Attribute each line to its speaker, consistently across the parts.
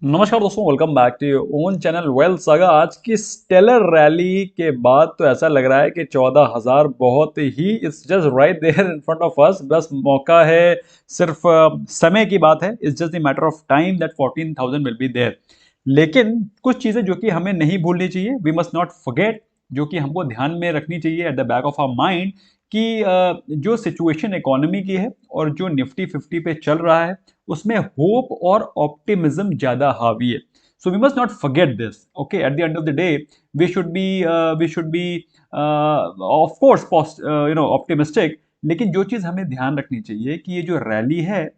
Speaker 1: नमस्कार दोस्तों, welcome back to your own channel Wealth Saga. आज की स्टेलर रैली के बाद तो ऐसा लग रहा है कि 14,000 बहुत ही it's just right there in front of us. बस मौका है, सिर्फ समय की बात है। It's just the matter of time that 14,000 will be there. लेकिन कुछ चीजें जो कि हमें नहीं भूलनी चाहिए, वी मस्ट नॉट फॉरगेट, जो कि हमको ध्यान में रखनी चाहिए at the back of our mind, कि जो सिचुएशन इकोनॉमी की है और जो निफ्टी 50 पे चल रहा है, उसमें होप और ऑप्टिमिज्म ज्यादा हावी है। So we must not forget this. Okay, at the end of the day we should be of course optimistic. लेकिन जो चीज हमें ध्यान रखनी चाहिए कि ये जो रैली है,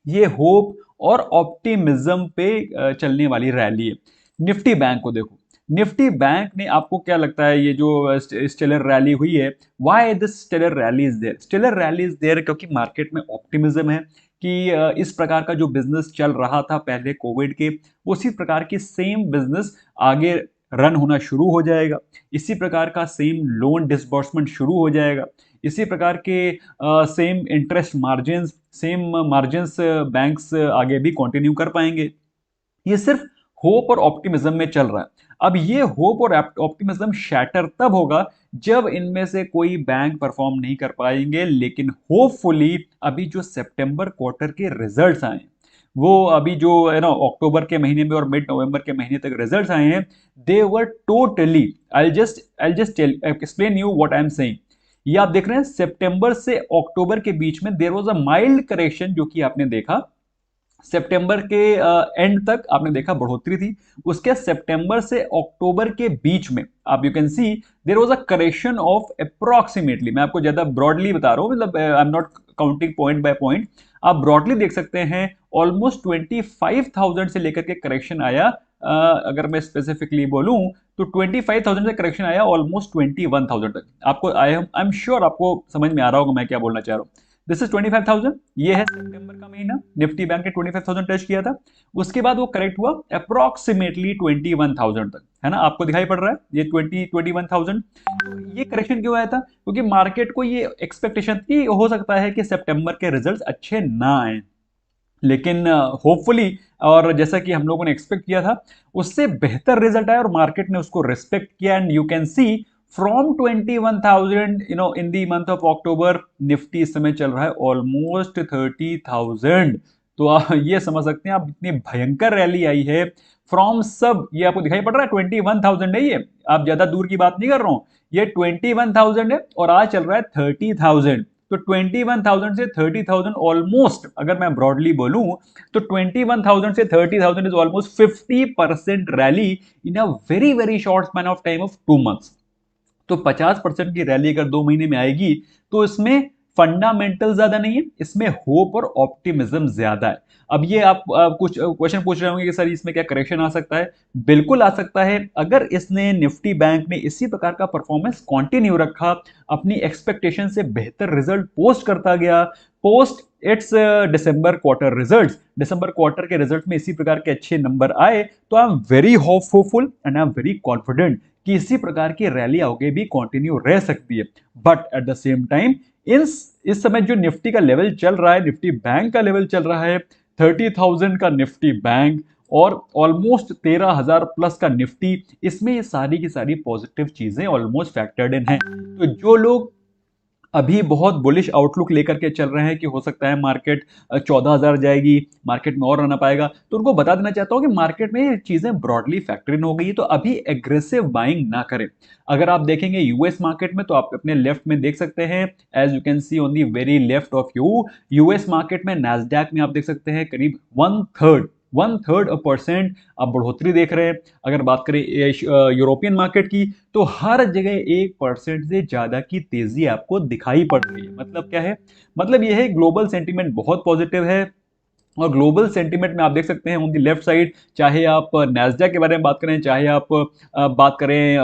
Speaker 1: ये होप और ऑप्टिमिज्म पे चलने वाली रैली है। निफ्टी बैंक को देखो। निफ्टी बैंक ने, आपको क्या लगता है ये जो स्टेलर रैली हुई है, why this stellar rally is there? Stellar rally is there क्योंकि मार्केट में ऑप्टिमिज्म है कि इस प्रकार का जो बिजनेस चल रहा था पहले कोविड के, उसी प्रकार की सेम बिजनेस आगे रन होना शुरू हो जाएगा। इसी प्रकार का सेम लोन डिसबर्समेंट शुरू हो जाएगा। इसी प्रकार के same interest margin, same margins banks आगे भी कंटिन्यू कर पाएंगे। ये सिर्फ होप और ऑप्टिमिज्म में चल रहा है। अब ये होप और ऑप्टिमिज्म शैटर तब होगा जब इनमें से कोई बैंक परफॉर्म नहीं कर पाएंगे। लेकिन होपफुली अभी जो सितंबर क्वार्टर के रिजल्ट्स आए, वो अभी जो है ना अक्टूबर के महीने में और मिड नवंबर के महीने तक रिजल्ट्स आए हैं, they were totally, I just explain you what I am saying. ये आप देख रहे हैं सितंबर से अक्टूबर के बीच में there was a mild correction, जो कि आपने देखा सितंबर के एंड तक आपने देखा बढ़ोतरी थी। उसके सितंबर से अक्टूबर के बीच में आप you can see there was a correction of approximately, मैं आपको ज्यादा ब्रॉडली बता रहा हूं, मतलब I am not counting point by point. आप ब्रॉडली देख सकते हैं ऑलमोस्ट 25,000 से लेकर के करेक्शन आया। अगर मैं स्पेसिफिकली बोलूं तो 25,000 से करेक्शन आया ऑलमोस्ट 21,000 तक। आपको आई एम श्योर आपको समझ में आ रहा होगा मैं क्या बोलना चाह रहा हूं। This is 25,000। ये है सितंबर का महीना, निफ्टी बैंक ने 25,000 टच किया था। उसके बाद वो करेक्ट हुआ अप्रोक्सीमेटली 21,000 तक, है ना? आपको दिखाई पड़ रहा है ये 21,000। तो ये करेक्शन क्यों आया था? क्योंकि मार्केट को ये एक्सपेक्टेशन थी हो सकता है कि सितंबर के रिजल्ट्स अच्छे ना आए। लेकिन होपफुली, और जैसा कि हम लोगों ने एक्सपेक्ट किया था, उससे बेहतर रिजल्ट आया और मार्केट ने उसको रिस्पेक्ट किया। And you can C from 21,000 in the month of October, Nifty इस समय चल रहा है ऑलमोस्ट 30,000। तो आप ये समझ सकते हैं आप इतनी भयंकर रैली आई है फ्रॉम सब। ये आपको दिखाई पड़ रहा है 21,000 है ये, आप ज्यादा दूर की बात नहीं कर रहा हूं। ये 21,000 है और आज चल रहा है 30,000। तो 21,000 से 30,000 ऑलमोस्ट, अगर मैं ब्रॉडली बोलूं तो 21,000 से 30,000 is almost 50% rally in a very very short span of time of 2 months. तो 50% की रैली अगर 2 महीने में आएगी तो इसमें फंडामेंटल ज्यादा नहीं है, इसमें होप और ऑप्टिमिज्म ज्यादा है। अब ये आप कुछ क्वेश्चन पूछ रहे होंगे कि सर इसमें क्या करेक्शन आ सकता है? बिल्कुल आ सकता है। अगर इसने निफ्टी बैंक ने इसी प्रकार का परफॉर्मेंस कंटिन्यू रखा, अपनी एक्सपेक्टेशन से बेहतर रिजल्ट पोस्ट करता गया, post it's December quarter results, December quarter के रिजल्ट में इसी प्रकार के अच्छे नंबर आए, तो I am very hopeful and I am very confident कि इसी प्रकार की रैली आगे भी कंटिन्यू रह सकती है। But at the same time इस समय जो निफ्टी का लेवल चल रहा है, निफ्टी बैंक का लेवल चल रहा है 30,000 का निफ्टी बैंक और ऑलमोस्ट 13,000 प्लस का निफ्टी, इसमें ये सारी की सारी पॉजिटिव चीजें ऑलमोस्ट फैक्टर्ड इन है। तो जो लोग अभी बहुत बुलिश आउटलुक लेकर के चल रहे हैं कि हो सकता है मार्केट 14,000 जाएगी, मार्केट में और रहना पाएगा, तो उनको बता देना चाहता हूं कि मार्केट में ये चीजें ब्रॉडली फैक्टर इन हो गई है। तो अभी एग्रेसिव बाइंग ना करें। अगर आप देखेंगे यूएस मार्केट में, तो आप अपने लेफ्ट में देख सकते हैं, as you can see on the very left of you, US market में नैस्डैक में आप देख सकते हैं करीब 1/3 आप बढ़ोतरी देख रहे हैं। अगर बात करें यूरोपियन मार्केट की, तो हर जगह 1% से ज्यादा की तेजी आपको दिखाई पड़ रही है। मतलब क्या है? मतलब यह है ग्लोबल सेंटीमेंट बहुत पॉजिटिव है। और ग्लोबल सेंटीमेंट में आप देख सकते हैं ऑन द लेफ्ट साइड, चाहे आप नैस्डैक के बारे में बात करें, चाहे आप बात करें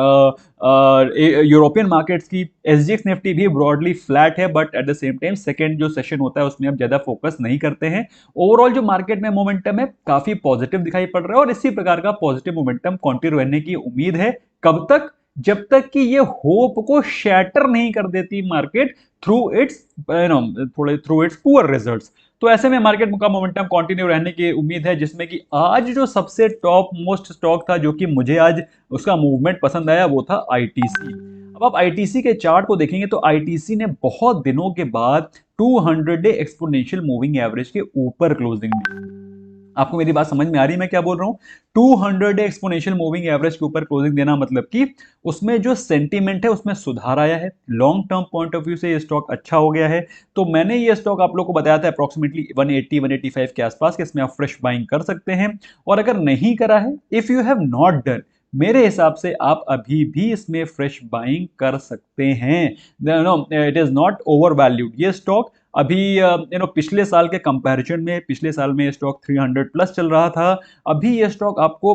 Speaker 1: यूरोपियन मार्केट्स की, एसजीएक्स निफ्टी भी ब्रॉडली फ्लैट है। But at the same time second जो सेशन होता है उसमें आप ज्यादा फोकस नहीं करते हैं। ओवरऑल जो मार्केट में मोमेंटम है काफी पॉजिटिव दिखाई पड़ रहा है और इसी प्रकार का पॉजिटिव मोमेंटम कंटिन्यू रहने की उम्मीद है। कब तक? जब तक कि ये होप को शैटर नहीं कर देती मार्केट थ्रू इट्स थोड़े थ्रू इट्स पुअर रिजल्ट्स। तो ऐसे में मार्केट का मोमेंटम कंटिन्यू रहने की उम्मीद है, जिसमें कि आज जो सबसे टॉप मोस्ट स्टॉक था जो कि मुझे आज उसका मूवमेंट पसंद आया वो था आईटीसी। अब आप आईटीसी के चार्ट को देखेंगे तो आईटीसी ने बहुत दिनों के बाद 200 डे एक्सपोनेंशियल मूविंग एवरेज के ऊपर क्लोजिंग दी। आपको मेरी बात समझ में आ रही है मैं क्या बोल रहा हूं? 200 डे एक्सपोनेंशियल मूविंग एवरेज के ऊपर क्लोजिंग देना मतलब कि उसमें जो सेंटीमेंट है उसमें सुधार आया है, long term point of view से ये स्टॉक अच्छा हो गया है। तो मैंने ये स्टॉक आप लोग को बताया था अप्रोक्सीमेटली 180 185 के आसपास कि इसमें आप फ्रेश बाइंग कर सकते हैं। और अगर नहीं करा है, if you have not done, मेरे हिसाब से आप अभी भी इसमें फ्रेश बाइंग कर सकते हैं। No, it is not overvalued ये स्टॉक। अभी पिछले साल के कंपैरिजन में पिछले साल में ये स्टॉक 300 प्लस चल रहा था। अभी ये स्टॉक आपको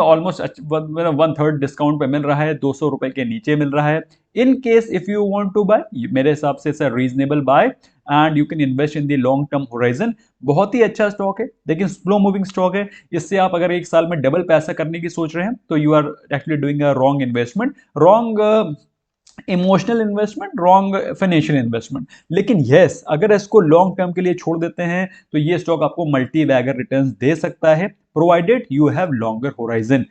Speaker 1: ऑलमोस्ट 1/3 डिस्काउंट पे मिल रहा है, 200 रुपए के नीचे मिल रहा है। In case if you want to buy, मेरे हिसाब से sir reasonable buy and you can invest in the long term horizon. बहुत ही अच्छा स्टॉक है लेकिन स्लो मूविंग स्टॉक है। इससे आप अगर एक साल में डबल पैसा करने की सोच रहे हैं तो you are actually doing a wrong investment, wrong emotional investment, wrong financial investment. लेकिन यस, अगर इसको लॉन्ग टर्म के लिए छोड़ देते हैं तो ये स्टॉक आपको मल्टी बैगर रिटर्न्स दे सकता है, provided you have longer horizon.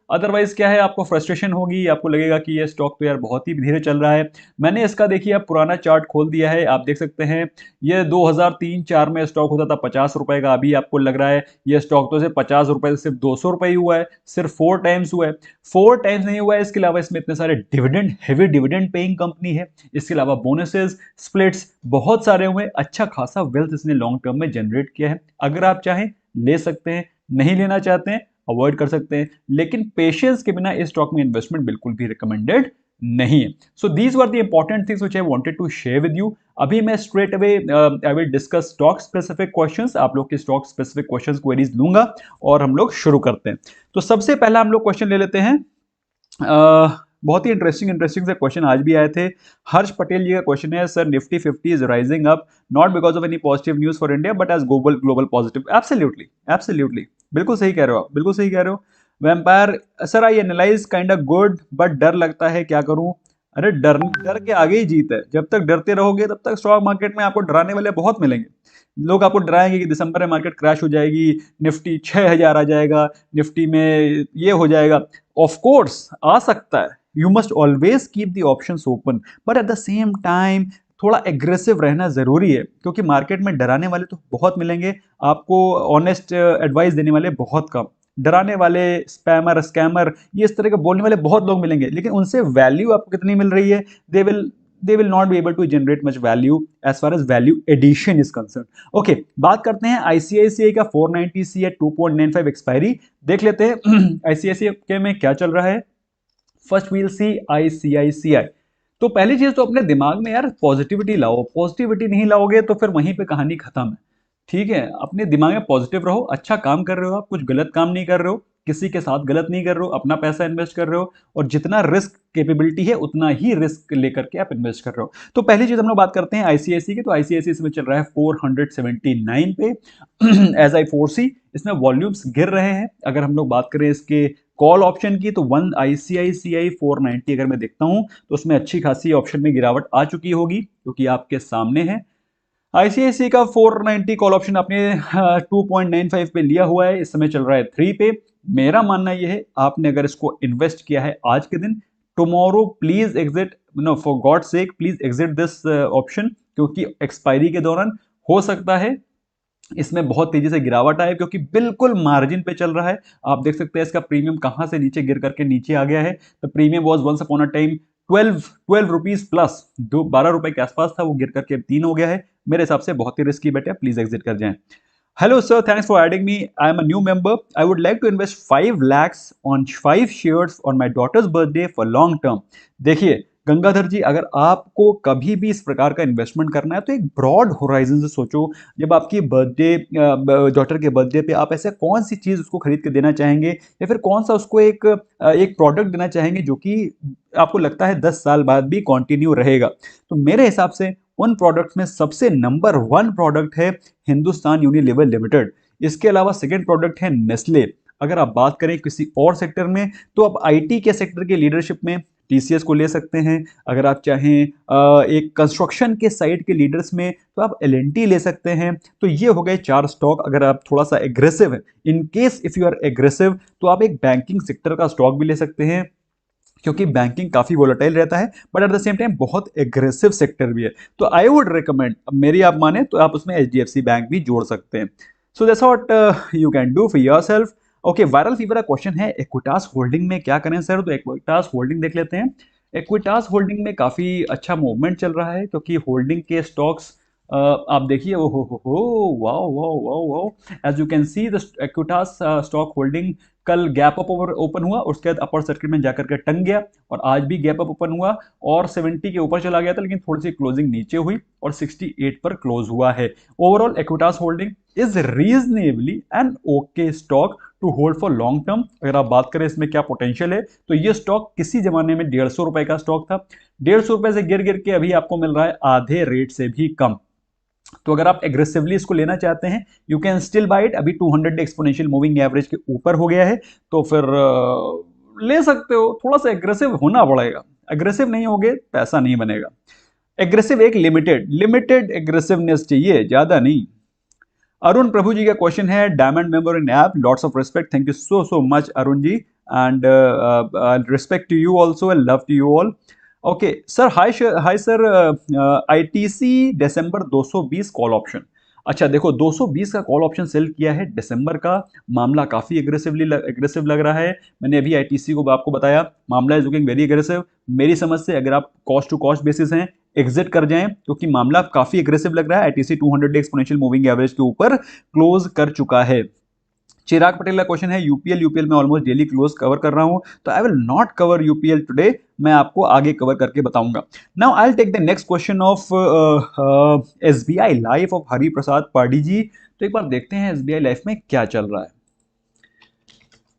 Speaker 1: Otherwise क्या है, आपको फ्रस्ट्रेशन होगी, आपको लगेगा कि ये स्टॉक तो यार बहुत ही धीरे चल रहा है। मैंने इसका देखिए आप पुराना चार्ट खोल दिया है, आप देख सकते हैं ये 2003-4 में स्टॉक होता था 50 रुपए का। अभी आपको लग रहा है ये स्टॉक तो सिर्फ 50 रुपए से सिर्फ 200 रुपए ही हुआ है, सिर्फ 4 टाइम्स हुआ है। 4 टाइम्स नहीं हुआ है, इसके अलावा इसमें इतने सारे dividend, heavy dividend paying company है, इसके अलावा बोनसेस, स्प्लिट्स बहुत सारे हुए, अच्छा खासा वेल्थ इसने लॉन्ग टर्म में जनरेट किया है। अगर आप चाहें ले सकते हैं, नहीं लेना चाहते हैं अवॉइड कर सकते हैं, लेकिन पेशेंस के बिना इस स्टॉक में इन्वेस्टमेंट बिल्कुल भी रिकमेंडेड नहीं है। So these were the important things which I wanted to share with you. अभी मैं straight away I will discuss stock specific questions, आप लोग के स्टॉक स्पेसिफिक क्वेश्चंस क्वेरीज लूंगा और हम लोग शुरू करते हैं। तो सबसे पहला हम लोग क्वेश्चन ले लेते हैं। बहुत ही इंटरेस्टिंग से क्वेश्चन आज भी आए थे। हर्ष पटेल जी का क्वेश्चन है, sir Nifty 50 is rising up not because of any positive news for India but as global positive. Absolutely absolutely, बिल्कुल सही कह रहे हो आप, बिल्कुल सही कह रहे हो। Vampire, sir I analyse kind of good but डर लगता है, क्या करूं? अरे डर डर के आगे ही जीत है। जब तक डरते रहोगे तब तक स्टॉक मार्केट में आपको डराने वाले बहुत मिलेंगे। लोग आपको डराएंगे कि दिसंबर में मार्केट क्रैश हो जाएगी, निफ्टी 6000 आ जाएगा, निफ्टी में ये हो जाएगा। ऑफ कोर्स आ सकता है, you must always keep the options open, but at the same time थोड़ा एग्रेसिव रहना जरूरी है, क्योंकि मार्केट में डराने वाले तो बहुत मिलेंगे, आपको ऑनेस्ट एडवाइस देने वाले बहुत कम। डराने वाले, स्पैमर, स्कैमर, ये इस तरह के बोलने वाले बहुत लोग मिलेंगे, लेकिन उनसे वैल्यू आपको कितनी मिल रही है? They will not be able to generate much value as far as value addition is concern. Okay, बात करते हैं आईसीआईसीआई का 490 सी एट 2.95 एक्सपायरी, देख लेते हैं आईसीआईसीआई में क्या चल रहा है। First we'll see ICICI. तो पहली चीज तो अपने दिमाग में यार पॉजिटिविटी लाओ, पॉजिटिविटी नहीं लाओगे तो फिर वहीं पे कहानी खत्म है। ठीक है, अपने दिमाग में पॉजिटिव रहो, अच्छा काम कर रहे हो आप, कुछ गलत काम नहीं कर रहे हो, किसी के साथ गलत नहीं कर रहे हो, अपना पैसा इन्वेस्ट कर रहे हो, और जितना रिस्क कैपेबिलिटी है उतना ही रिस्क लेकर के आप इन्वेस्ट कर रहे हो। तो पहली चीज हम लोग बात करते हैं आईसीआईसी की। तो आईसीआईसी में चल रहा है 479 पे एज आई फोर सी। इसमें वॉल्यूम्स गिर रहे हैं। अगर हम लोग बात करें इसके कॉल ऑप्शन की तो वन आईसीआईसीआई 490 अगर मैं देखता हूं तो उसमें अच्छी खासी ऑप्शन में गिरावट आ चुकी होगी, क्योंकि आपके सामने है। आईसीआईसी का 490 कॉल ऑप्शन आपने 2.95 पे लिया हुआ है, इस समय चल रहा है 3 पे। मेरा मानना यह है, आपने अगर इसको इन्वेस्ट किया है आज के दिन, tomorrow please exit, no for God sake please exit this option, क्योंकि एक्सपायरी के दौरान हो सकता है इसमें बहुत तेजी से गिरावट आए, क्योंकि बिल्कुल मार्जिन पे चल रहा है। आप देख सकते हैं इसका प्रीमियम कहां से नीचे गिर करके नीचे आ गया है। तो premium was once upon a time 12 rupees plus, 12 रुपए के आसपास था, वो गिर करके 3 हो गया है। मेरे हिसाब से बहुत ही रिस्की बेट है, प्लीज एग्जिट कर जाएं। Hello sir, thanks for adding me, I am a new member, I would like to invest 5 lakhs on 5 shares on my daughter's birthday for long term. देखिए गंगाधर जी, अगर आपको कभी भी इस प्रकार का इन्वेस्टमेंट करना है तो एक ब्रॉड होराइजन से सोचो। जब आपकी बर्थडे, डॉटर के बर्थडे पे आप ऐसे कौन सी चीज उसको खरीद के देना चाहेंगे, या फिर कौन सा उसको एक प्रोडक्ट देना चाहेंगे जो कि आपको लगता है 10 साल बाद भी कंटिन्यू रहेगा? तो मेरे हिसाब से उन प्रोडक्ट्स में सबसे नंबर 1 प्रोडक्ट है हिंदुस्तान यूनिलीवर लिमिटेड। इसके अलावा सेकेंड प्रोडक्ट है नेस्ले। अगर आप बात करें किसी और सेक्टर में तो अब आईटी के सेक्टर के लीडरशिप में टीसीएस को ले सकते हैं। अगर आप चाहें एक कंस्ट्रक्शन के साइड के लीडर्स में तो आप एलएनटी ले सकते हैं। तो ये हो गए 4 स्टॉक। अगर आप थोड़ा सा एग्रेसिव है, in case if you are aggressive, तो आप एक बैंकिंग सेक्टर का स्टॉक भी ले सकते हैं, क्योंकि बैंकिंग काफी वोलेटाइल रहता है but at the same time बहुत एग्रेसिव सेक्टर भी है। तो आई वुड रिकमेंड, मेरी आप माने तो आप उसमें एचडीएफसी बैंक भी जोड़ सकते हैं। So that's what you can do for yourself. Okay, viral fever का क्वेश्चन है इक्विटास होल्डिंग में क्या करें सर। तो इक्विटास होल्डिंग देख लेते हैं। इक्विटास होल्डिंग में काफी अच्छा मूवमेंट चल रहा है, क्योंकि होल्डिंग के स्टॉक्स आप देखिए, ओ हो wow wow wow wow, as you can see the Equitas stock holding कल गैप अप ओपन हुआ, उसके बाद अपर सर्किट में जाकर के टंग गया, और आज भी गैप अप ओपन हुआ और 70 के ऊपर चला गया था, लेकिन थोड़ी सी क्लोजिंग नीचे हुई और 68 पर क्लोज हुआ है। Overall Equitas holding is reasonably and okay stock to hold for long term. अगर आप बात करें इसमें क्या पोटेंशियल है, तो ये स्टॉक किसी जमाने में 150 रुपए का स्टॉक था। 150 रुपए से गिर गिर के अभी आपको मिल रहा है आधे रेट से भी कम। तो अगर आप एग्रेसिवली इसको लेना चाहते हैं, you can still buy it. अभी 200 एक्सपोनेंशियल मूविंग एवरेज के ऊपर हो गया है, तो फिर ले सकते हो। थोड़ा सा एग्रेसिव होना पड़ेगा, एग्रेसिव नहीं होगे पैसा नहीं बनेगा। एग्रेसिव एक लिमिटेड लिमिटेड एग्रेसिवनेस चाहिए, ज्यादा नहीं। अरुण प्रभु जी का क्वेश्चन है, diamond member in app, lots of respect, thank you so so much Arun ji, and respect to you also and love to you all. Okay sir, hi sir, ITC December 220 call option. अच्छा देखो, 220 का call option sell किया है दिसंबर का, मामला काफी aggressive लग रहा है। मैंने अभी आईटीसी को आपको बताया, मामला इज लुकिंग वेरी एग्रेसिव। मेरी समझ से अगर आप कॉस्ट टू कॉस्ट बेसिस हैं, एग्जिट कर जाएं, क्योंकि मामला काफी एग्रेसिव लग रहा है। ITC 200 day exponential moving average के ऊपर क्लोज कर चुका है। चिराग पटेल का क्वेश्चन है, यूपीएल में ऑलमोस्ट डेली क्लोज कवर कर रहा हूं, तो I will not cover UPL today, मैं आपको आगे कवर करके बताऊंगा। Now I will take the next question of SBI life of Hari Prasad Padi ji. तो एक बार देखते हैं एसबीआई लाइफ में क्या चल रहा है।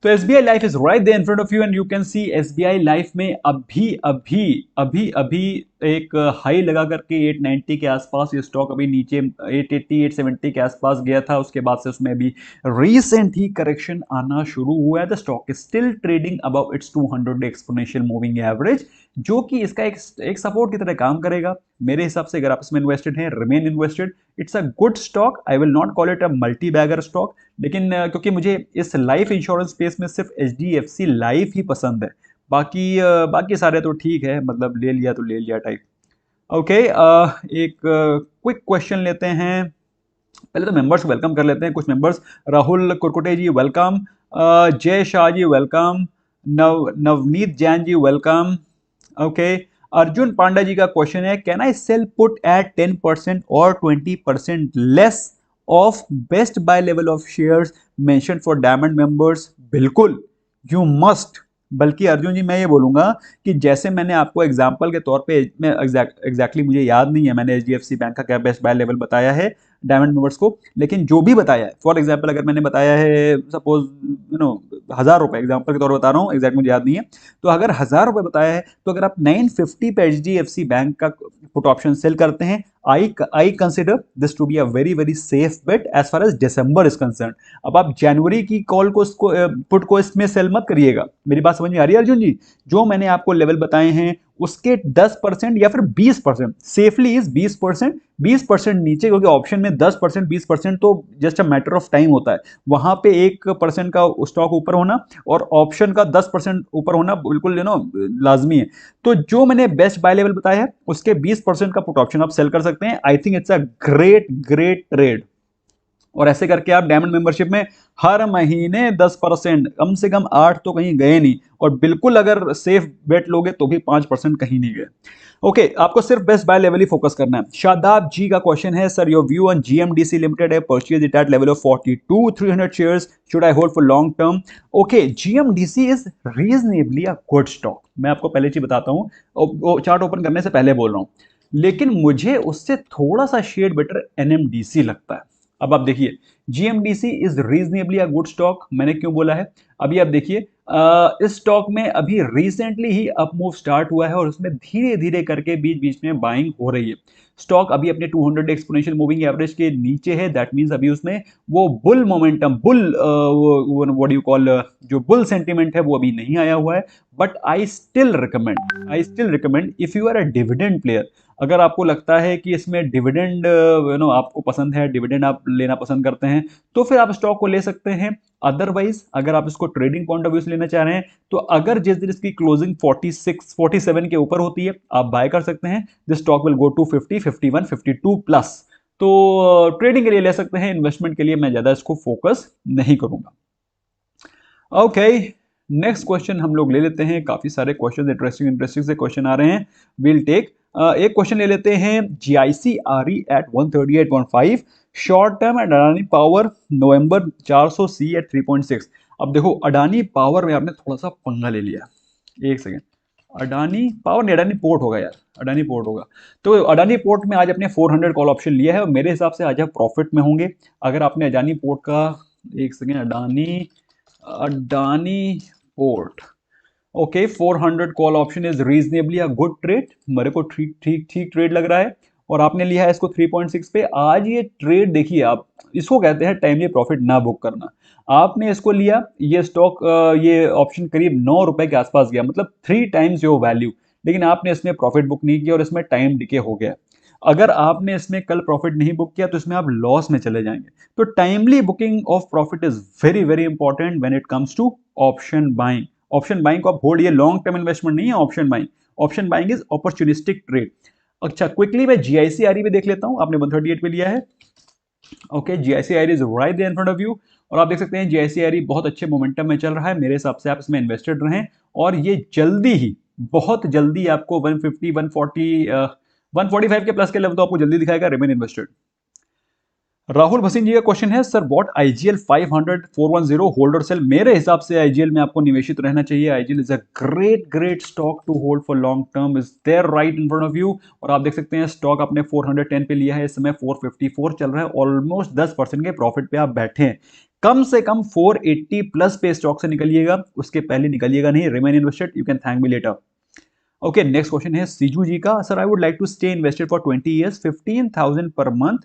Speaker 1: तो SBI life is right there in front of you and you can see SBI life में अभी एक हाई लगा करके 890 के आसपास ये स्टॉक अभी नीचे 880 870 के आसपास गया था। उसके बाद से उसमें अभी रिसेंट ही करेक्शन आना शुरू हुआ है। The stock is still trading above it's 200 exponential moving average, जो कि इसका एक सपोर्ट की तरह काम करेगा। मेरे हिसाब से अगर आप इसमें इन्वेस्टेड हैं, remain invested. It's a good stock, I will not call it a multi bagger stock, लेकिन क्योंकि मुझे इस लाइफ इंश्योरेंस स्पेस में सिर्फ एचडीएफसी लाइफ ही पसंद है, बाकी सारे तो ठीक है, मतलब ले लिया तो ले लिया टाइप। ओके, एक क्विक क्वेश्चन लेते हैं। पहले तो मेंबर्स को वेलकम कर लेते हैं, कुछ members. Rahul Kurkute ji welcome, Jay Shah ji welcome, Navneet Jain ji welcome. Okay, Arjun Panda ji का क्वेश्चन है, can I sell put at 10% और 20% less of best buy level of shares mention for diamond members? बिल्कुल, यू मस्ट। बल्कि अर्जुन जी मैं ये बोलूंगा कि जैसे मैंने आपको एग्जांपल के तौर पे, मैं एग्जैक्टली मुझे याद नहीं है मैंने एचडीएफसी बैंक का क्या बेस्ट बाय लेवल बताया है डायमंड मेंबर्स को, लेकिन जो भी बताया है, फॉर एग्जांपल अगर मैंने बताया है सपोज 1000 रुपए, एग्जांपल के तौर पर बता रहा हूँ, एग्जैक्ट मुझे याद नहीं है, तो अगर 1000 रुपए बताया है, तो अगर आप 950 पे एचडीएफसी बैंक का पुट ऑप्शन सेल करते हैं, I consider this to be a very very safe bet as far as December is concern. अब आप जनवरी की कॉल को पुट को इसमें सेल मत करिएगा। मेरी बात समझ में आ रही है अर्जुन जी? जो मैंने आपको लेवल बताए हैं उसके 10% या फिर 20%, सेफली इज 20% नीचे, क्योंकि ऑप्शन में 10% 20% तो just a matter of time होता है। वहां पे 1% का स्टॉक ऊपर होना और ऑप्शन का 10% ऊपर होना बिल्कुल लाजमी है। तो जो मैंने बेस्ट बाय लेवल बताया है उसके 20% का पुट ऑप्शन आप सेल कर सकते हैं। I think it's a great great trade. और ऐसे करके आप डायमंड मेंबरशिप में हर महीने 10%, कम से कम 8 तो कहीं गए नहीं, और बिल्कुल अगर सेफ बेट लोगे तो भी 5% कहीं नहीं गए। ओके, आपको सिर्फ बेस्ट बाय लेवल ही फोकस करना है। शादाब जी का क्वेश्चन है, sir your view on GMDC limited है purchase it at level of 42 300 shares, should I hold for long term? Okay, GMDC is reasonably a good stock, मैं आपको पहले चीज बताता हूँ, चार्ट ओपन करने से पहले बोल रहा हूँ, लेकिन मुझे उससे थोड़ा सा शेड बेटर एनएमडीसी लगता है। अब आप देखिए GMDC is reasonably a good stock, मैंने क्यों बोला है? अभी आप देखिए इस स्टॉक में अभी रिसेंटली ही अप मूव स्टार्ट हुआ है और उसमें धीरे धीरे करके बीच बीच में बाइंग हो रही है। स्टॉक अभी अपने 200 एक्सपोनेंशियल मूविंग एवरेज के नीचे है, दैट मींस अभी उसमें वो bull momentum, bull what you call, जो बुल सेंटीमेंट है वो अभी नहीं आया हुआ है। But I still recommend if you are a dividend player, अगर आपको लगता है कि इसमें डिविडेंड आपको पसंद है, डिविडेंड आप लेना पसंद करते हैं, तो फिर आप स्टॉक को ले सकते हैं। अदरवाइज अगर आप इसको ट्रेडिंग पॉइंट ऑफ व्यू से लेना चाह रहे हैं, तो अगर जिस दिन इसकी क्लोजिंग 46 47 के ऊपर होती है, आप बाय कर सकते हैं। This stock will go to 50 51 52 plus. तो ट्रेडिंग के लिए ले सकते हैं, इन्वेस्टमेंट के लिए मैं ज्यादा इसको फोकस नहीं करूंगा। ओके, नेक्स्ट क्वेश्चन हम लोग ले लेते हैं। काफी सारे क्वेश्चन इंटरेस्टिंग इंटरेस्टिंग से क्वेश्चन आ रहे हैं, विल टेक। एक क्वेश्चन ले लेते हैं, GIC-RE at 138.5, short term at Adani power November 400 C at 3.6। अब देखो अडानी पावर में आपने थोड़ा सा पंगा ले लिया। एक सेकेंड, अडानी पावर नहीं, अडानी पोर्ट होगा यार, अडानी पोर्ट होगा। तो अडानी पोर्ट में आज अपने 400 कॉल ऑप्शन लिया है और मेरे हिसाब से आज आप प्रॉफिट में होंगे। अगर आपने अडानी पोर्ट का, एक second, Adani port, okay, 400 call option is reasonably a good trade, मेरे को ठीक ठीक ठीक ट्रेड लग रहा है। और आपने लिया है इसको 3.6 पे। आज ये ट्रेड देखिए, आप इसको कहते हैं टाइमली प्रॉफिट ना बुक करना। आपने इसको लिया, ये स्टॉक, ये ऑप्शन करीब 9 रुपए के आसपास गया, मतलब 3 टाइम्स योर वैल्यू, लेकिन आपने इसमें प्रॉफिट बुक नहीं किया और इसमें टाइम डिके हो गया। अगर आपने इसमें कल प्रॉफिट नहीं बुक किया तो इसमें आप लॉस में चले जाएंगे। तो timely booking of profit is very very important when it comes to option buying. Option buying को आप होल्ड, ये लॉन्ग टर्म इन्वेस्टमेंट नहीं है option buying. Option buying is opportunistic trade. अच्छा, क्विकली मैं GIC-RE पे देख लेता हूं, आपने 138 पे लिया है। Okay, GIC-RE is right there in front of you, और आप देख सकते हैं GIC-RE बहुत अच्छे मोमेंटम में चल रहा है। मेरे हिसाब से आप इसमें इन्वेस्टेड रहें और ये जल्दी ही, बहुत जल्दी आपको 150 140 145 के प्लस के लेवल तो आपको जल्दी दिखाएगा। Remain invested. राहुल भसीन जी का क्वेश्चन है, सर व्हाट IGL 500 410 होल्ड और सेल? मेरे हिसाब से IGL में आपको निवेशित रहना चाहिए। IGL is a great great stock to hold for long term, is there right in front of you. और आप देख सकते हैं स्टॉक आपने 410 पे लिया है, इस समय 454 चल रहा है, ऑलमोस्ट 10% के प्रॉफिट पे आप बैठे हैं। कम से कम 480 प्लस पे स्टॉक से निकलिएगा, उसके पहले निकलिएगा नहीं। Remain invested, you can thank me later. Okay, next question है सीजू जी का, sir I would like to stay invested for 20 years 15,000 per month,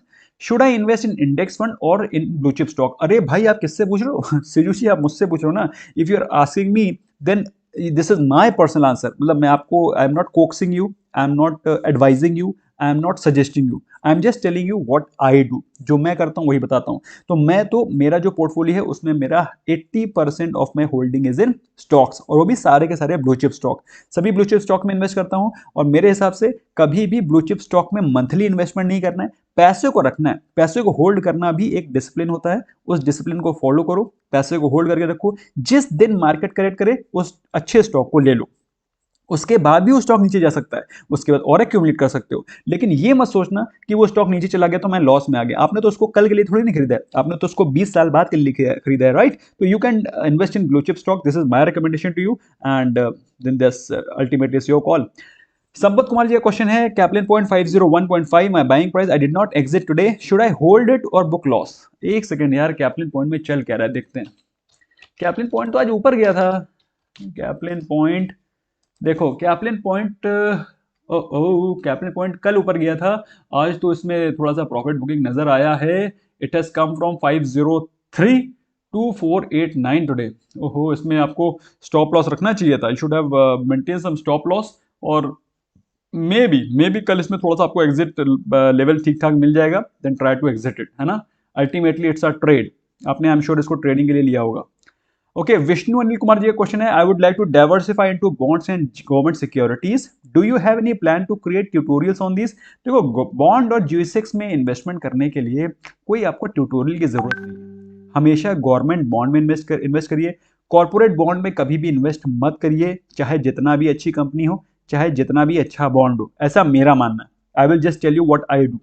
Speaker 1: should I invest in index fund और इन ब्लू चिप स्टॉक? अरे भाई, आप किससे पूछ रहे हो? सीजू जी, आप मुझसे पूछ रहे हो ना। If you are asking me, then this is my personal answer. मतलब मैं आपको, I am not coaxing you, I am not advising you, I am not suggesting you, I am just telling you what I do. जो मैं करता हूँ वही बताता हूँ। तो मेरा जो पोर्टफोलियो है उसमें मेरा 80% of my holding is in stocks, और वो भी सारे के सारे ब्लू चिप स्टॉक। सभी ब्लू चिप स्टॉक में इन्वेस्ट करता हूँ। और मेरे हिसाब से कभी भी ब्लू चिप स्टॉक में मंथली इन्वेस्टमेंट नहीं करना है, पैसे को रखना है। पैसे को होल्ड करना भी एक डिसिप्लिन होता है, उस डिसिप्लिन को फॉलो करो, पैसे को होल्ड करके रखो। जिस दिन मार्केट करेक्ट करे उस अच्छे स्टॉक को ले लो, उसके बाद भी वो स्टॉक नीचे जा सकता है, उसके बाद और एक्यूमुलेट कर सकते हो। लेकिन ये मत सोचना कि वो स्टॉक नीचे चला गया तो मैं लॉस में आ गया। आपने तो उसको कल के लिए थोड़ी नहीं खरीदा है, आपने तो उसको 20 साल बाद के लिए खरीदा है, राइट? तो you can invest in blue chip stock, this is my recommendation to you, and then this ultimately is your call. Sampat Kumar ji का क्वेश्चन है, Caplin Point 501.5 my buying price, I did not exit today, should I hold it or book loss? एक second यार, Caplin Point में चल क्या रहा है देखते हैं। कैप्लिन पॉइंट तो आज ऊपर गया था। कैप्लिन पॉइंट, देखो कैप्लिन पॉइंट, कैप्लिन पॉइंट कल ऊपर गया था, आज तो इसमें थोड़ा सा प्रॉफिट बुकिंग नजर आया है। It has come from 503 to 489 today. ओहो, इसमें आपको स्टॉप लॉस रखना चाहिए था, you should have maintain some stop loss. और मे बी कल इसमें थोड़ा सा आपको एग्जिट लेवल ठीक ठाक मिल जाएगा, then try to exit it, है ना। अल्टीमेटली इट्स अ ट्रेड, आपने आई एम श्योर इसको ट्रेडिंग के लिए लिया होगा। ओके, विष्णु अनिल कुमार जी का क्वेश्चन है, I would like to diversify into bonds and government securities, do you have any plan to create tutorials on this? देखो, बॉन्ड और GSEX में इन्वेस्टमेंट करने के लिए कोई आपको ट्यूटोरियल की जरूरत नहीं है। हमेशा गवर्नमेंट बॉन्ड में इन्वेस्ट करिए, कॉर्पोरेट बॉन्ड में कभी भी इन्वेस्ट मत करिए, चाहे जितना भी अच्छी कंपनी हो, चाहे जितना भी अच्छा बॉन्ड हो, ऐसा मेरा मानना है। I will just tell you what I do.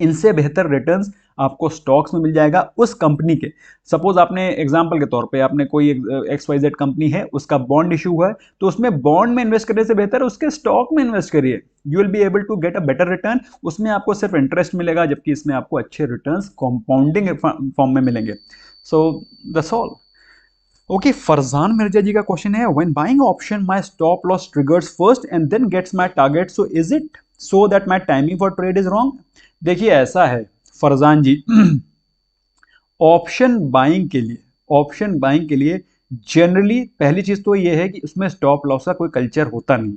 Speaker 1: इनसे बेहतर रिटर्न्स आपको स्टॉक्स में मिल जाएगा उस कंपनी के। सपोज आपने एग्जांपल के तौर पे आपने कोई XYZ कंपनी है, उसका बॉन्ड इशू हुआ है, तो उसमें बॉन्ड में इन्वेस्ट करने से बेहतर उसके स्टॉक में इन्वेस्ट करिए। You will be able to get a better return. उसमें आपको सिर्फ इंटरेस्ट मिलेगा, जबकि इसमें आपको अच्छे रिटर्न्स कंपाउंडिंग फॉर्म में मिलेंगे। So that's all. Okay, Farzan Mirza ji का क्वेश्चन है, when buying option my stop loss triggers first and then gets my target, so is it so that my timing for trade is wrong? देखिए ऐसा है फरजान जी, option buying के लिए generally पहली चीज तो ये है कि उसमें स्टॉप लॉस का कोई कल्चर होता नहीं है।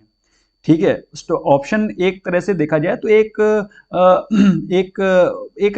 Speaker 1: ठीक है, ऑप्शन एक तरह से देखा जाए तो एक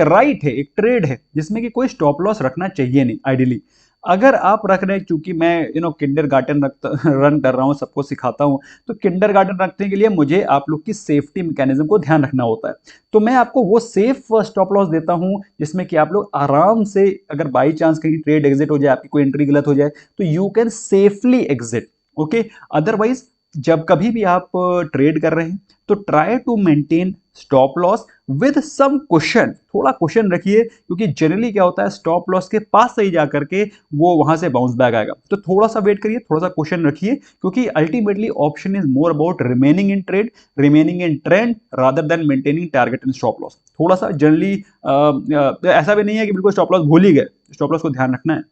Speaker 1: राइट है, एक ट्रेड है जिसमें कि कोई स्टॉप लॉस रखना चाहिए नहीं आइडियली। अगर आप रख रहे हैं, क्योंकि मैं किंडरगार्टन रन कर रहा हूँ, सबको सिखाता हूँ, तो किंडरगार्टन रखने के लिए मुझे आप लोग की सेफ्टी मैकेनिज्म को ध्यान रखना होता है। तो मैं आपको वो सेफ स्टॉप लॉस देता हूँ जिसमें कि आप लोग आराम से, अगर बाई चांस कहीं ट्रेड एग्जिट हो जाए, आपकी कोई एंट्री गलत हो जाए, तो you can safely exit. Okay, otherwise जब कभी भी आप ट्रेड कर रहे हैं तो try to maintain stop loss with some question, थोड़ा क्वेश्चन रखिए, क्योंकि जनरली क्या होता है स्टॉप लॉस के पास से ही जा करके वो वहां से बाउंस बैक आएगा। तो थोड़ा सा वेट करिए, थोड़ा सा क्वेश्चन रखिए, क्योंकि ultimately option is more about remaining in trade, remaining in trend rather than maintaining target and stop loss. थोड़ा सा जनरली ऐसा भी नहीं है कि बिल्कुल स्टॉप लॉस भूल ही गए, स्टॉप लॉस को ध्यान रखना है।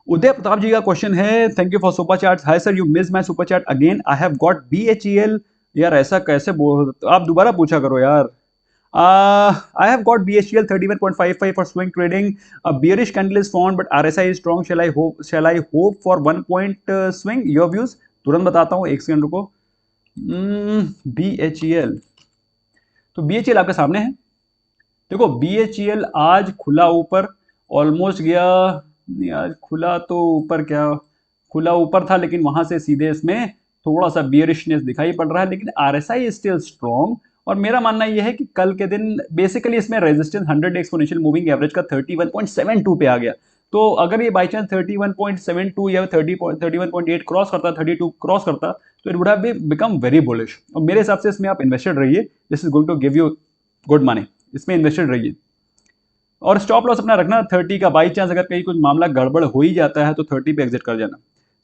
Speaker 1: उदय प्रताप जी का क्वेश्चन है, thank you for super chat. Hi sir, you miss my super chat again, I have got BHEL। यार ऐसा कैसे बोल, आप दोबारा पूछा करो यार। I have got BHEL 31.55 for swing trading. A bearish candle is formed, but RSI is strong. Shall I hope for 1 point swing? Your views? तुरंत बताता हूँ, एक सेकंड रुको। BHEL, तो BHEL आपके सामने है। देखो BHEL आज खुला ऊपर, ऑलमोस्ट गया नहीं, आज खुला तो ऊपर, क्या खुला ऊपर था, लेकिन वहां से सीधे इसमें थोड़ा सा बियरिशनेस दिखाई पड़ रहा है, लेकिन RSI इज स्टिल स्ट्रॉन्ग। और मेरा मानना यह है कि कल के दिन बेसिकली इसमें रेजिस्टेंस 100 एक्सपोनेंशियल मूविंग एवरेज का 31.72 पे आ गया। तो अगर ये बाई चांस 31.72 या 31.8 क्रॉस करता, 32 क्रॉस करता, तो it would have become very bullish. और मेरे हिसाब से इसमें आप इन्वेस्टेड रहिए, this is going to give you good money, इसमें इन्वेस्टेड रहिए। और स्टॉप लॉस अपना रखना 30 का, बाई चांस अगर कहीं कुछ मामला गड़बड़ हो ही जाता है तो 30 पे एग्जिट कर जाना,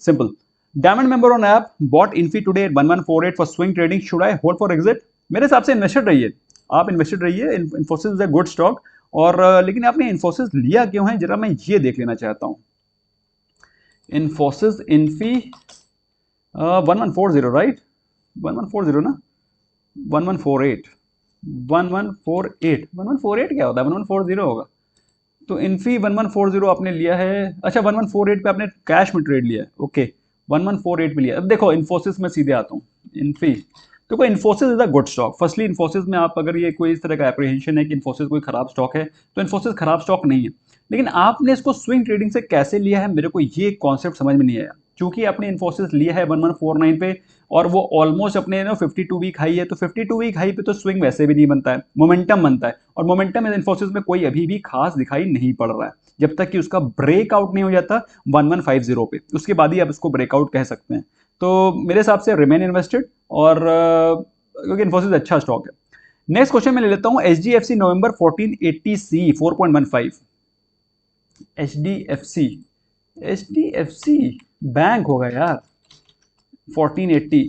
Speaker 1: simple. Diamond member on app bought Infy today 1148 for swing trading, should I hold for exit? मेरे हिसाब से इन्वेस्टेड रहिए, आप इन्वेस्टेड रहिए। Infosys is a good stock. और लेकिन आपने इन्फोसिस लिया क्यों है, जरा मैं ये देख लेना चाहता हूं। इन्फोसिस इन्फी 1140 राइट, 1140 ना, 1148 1148 1148 क्या होता है, 1140 होगा। तो इन्फी 1140 आपने लिया है, अच्छा 1148 पे आपने कैश में ट्रेड लिया है, ओके 1148 पे लिया। अब देखो इन्फोसिस में सीधे आता हूँ, इन्फी, देखो Infosys is a good stock. Firstly Infosys में आप अगर ये कोई इस तरह का एप्रीहेंशन है कि इन्फोसिस कोई खराब स्टॉक है, तो इन्फोसिस खराब स्टॉक नहीं है। लेकिन आपने इसको स्विंग ट्रेडिंग से कैसे लिया है, मेरे को ये कॉन्सेप्ट समझ में नहीं आया। क्योंकि आपने इन्फोसिस लिया है 1149 पे, और वो ऑलमोस्ट अपने 52 वीक हाई है, तो 52 वीक हाई पे तो स्विंग वैसे भी नहीं बनता है, मोमेंटम बनता है। और मोमेंटम इन्फोसिस में कोई अभी भी खास दिखाई नहीं पड़ रहा है, जब तक कि उसका ब्रेकआउट नहीं हो जाता 1150 पे, उसके बाद ही आप इसको ब्रेकआउट कह सकते हैं। तो मेरे हिसाब से रिमेन इन्वेस्टेड, और क्योंकि इन्फोसिस अच्छा स्टॉक है। नेक्स्ट क्वेश्चन मैं ले लेता हूं, HDFC नवंबर 1480C 4.15। HDFC बैंक होगा यार 1480।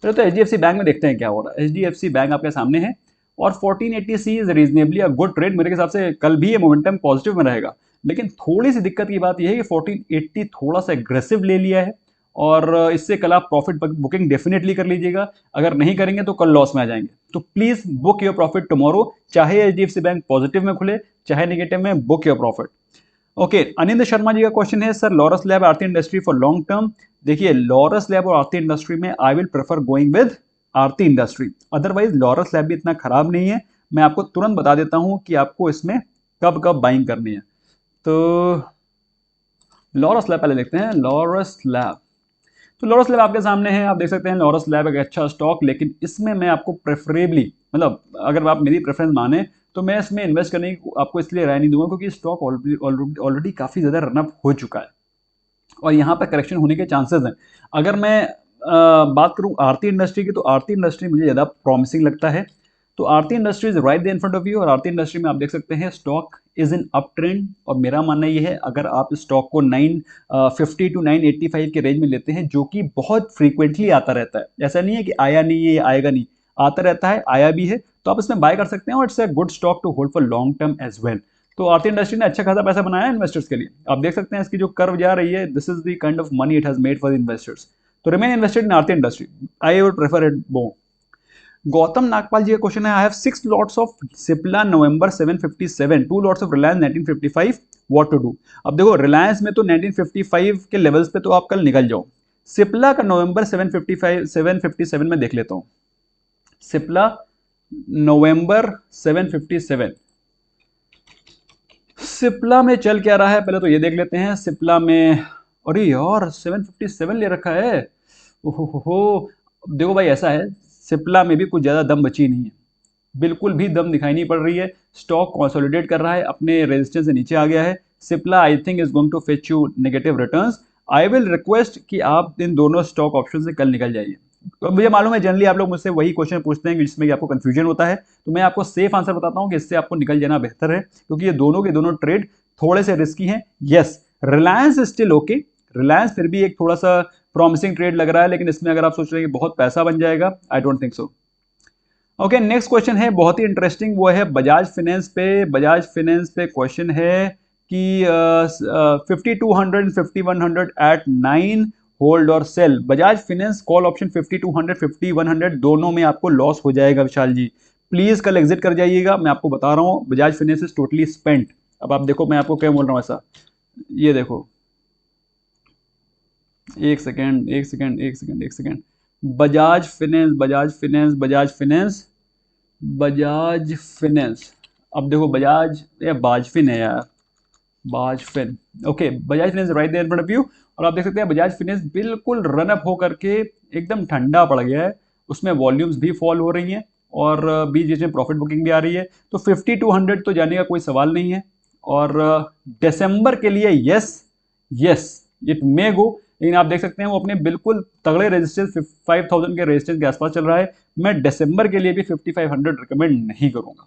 Speaker 1: पहले तो HDFC बैंक में देखते हैं क्या हो रहा है। HDFC बैंक आपके सामने है, और 1480C is reasonably a good trade. मेरे हिसाब से कल भी ये मोमेंटम पॉजिटिव में रहेगा, लेकिन थोड़ी सी दिक्कत की बात यह है कि 1480 थोड़ा सा एग्रेसिव ले लिया है, और इससे कल आप प्रॉफिट बुकिंग डेफिनेटली कर लीजिएगा। अगर नहीं करेंगे तो कल लॉस में आ जाएंगे। तो please book your profit tomorrow, चाहे HDFC बैंक पॉजिटिव में खुले चाहे नेगेटिव में, book your profit. Okay, Anind Sharma ji का क्वेश्चन है, sir Laurus lab Aarti industry for long term. देखिए लॉरस लैब और आरती इंडस्ट्री में I will prefer going with Aarti industry, otherwise Laurus lab भी इतना खराब नहीं है। मैं आपको तुरंत बता देता हूं कि आपको इसमें कब कब बाइंग करनी है। तो लॉरस लैब पहले देखते हैं, लॉरस लैब। तो लॉरस लैब आपके सामने है, आप देख सकते हैं लॉरस लैब एक अच्छा स्टॉक, लेकिन इसमें मैं आपको प्रेफरेबली, मतलब अगर आप मेरी प्रेफरेंस माने, तो मैं इसमें इन्वेस्ट करने की आपको इसलिए राय नहीं दूंगा क्योंकि स्टॉक ऑलरेडी काफ़ी ज़्यादा रनअप हो चुका है, और यहाँ पर करेक्शन होने के चांसेस हैं। अगर मैं बात करूँ आरती इंडस्ट्री की, तो आरती इंडस्ट्री मुझे ज़्यादा प्रॉमिसिंग लगता है। तो Aarti industries right there in front of you, और आरती इंडस्ट्री में आप देख सकते हैं stock is in up trend. और मेरा मानना ये है, अगर आप स्टॉक को 950 टू 985 के रेंज में लेते हैं, जो कि बहुत फ्रीक्वेंटली आता रहता है, ऐसा नहीं है कि आया नहीं है, आएगा नहीं, आता रहता है, आया भी है, तो आप इसमें बाय कर सकते हैं, और it's a good stock to hold for long term as well. तो आरती इंडस्ट्री ने अच्छा खासा पैसा बनाया है इन्वेस्टर्स के लिए, आप देख सकते हैं इसकी जो कर्व जा रही है, this is the kind of money it has made for investors. तो remain invested in Aarti industry, I would prefer it more. Gautam Nagpal ji का क्वेश्चन है, I have 6 lots of Cipla November 757, 2 lots of Reliance 1955, what to do. अब देखो रिलायंस में तो 1955 के levels पे तो आप कल निकल जाओ, सिप्ला का नवंबर 757 में देख लेता हूं। सिप्ला नवंबर 757, सिप्ला में चल क्या रहा है पहले तो ये देख लेते हैं। सिप्ला में, अरे यार 757 ले रखा है, ओहो। देखो भाई ऐसा है, सिप्ला में भी कुछ ज़्यादा दम बची नहीं है, बिल्कुल भी दम दिखाई नहीं पड़ रही है, स्टॉक कंसोलिडेट कर रहा है, अपने रेजिस्टेंस से नीचे आ गया है। Cipla I think is going to fetch you negative returns. I will request कि आप इन दोनों स्टॉक ऑप्शन से कल निकल जाइए। तो मुझे मालूम है जनरली आप लोग मुझसे वही क्वेश्चन पूछते हैं जिसमें कि आपको कंफ्यूजन होता है, तो मैं आपको सेफ आंसर बताता हूं कि इससे आपको निकल जाना बेहतर है, क्योंकि ये दोनों के दोनों ट्रेड थोड़े से रिस्की हैं। Yes, Reliance still okay, Reliance फिर भी एक थोड़ा सा प्रॉमिसिंग ट्रेड लग रहा है, लेकिन इसमें अगर आप सोच रहे हैं कि बहुत पैसा बन जाएगा, I don't think so. Okay, next question है बहुत ही इंटरेस्टिंग, वो है बजाज फाइनेंस पे। बजाज फाइनेंस पे क्वेश्चन है कि 5200 5100 एट 9 होल्ड और sell. Bajaj finance call option 5200 5100 दोनों में आपको लॉस हो जाएगा विशाल जी, प्लीज कल एग्जिट कर जाइएगा, मैं आपको बता रहा हूँ Bajaj finance is totally spent. अब आप देखो मैं आपको क्या बोल रहा हूँ ऐसा, ये देखो, एक सेकेंड एक सेकेंड एक सेकेंड एक second, Bajaj finance Bajaj finance Bajaj finance Bajaj finance, अब देखो बजाज या बाजफिन है यार, Bajfin, okay, Bajaj finance right there in front of you. और आप देख सकते हैं बजाज फाइनेंस बिल्कुल रन अप होकर के एकदम ठंडा पड़ गया है, उसमें वॉल्यूम्स भी फॉल हो रही हैं, और बीच बीच में प्रॉफिट बुकिंग भी आ रही है, तो 5200 तो जाने का कोई सवाल नहीं है। और दिसंबर के लिए यस, यस इट मे गो, लेकिन आप देख सकते हैं वो अपने बिल्कुल तगड़े रेजिस्टेंस 5000 के रेजिस्टेंस के आसपास चल रहा है। मैं दिसंबर के लिए भी 5500 रिकमेंड नहीं करूंगा,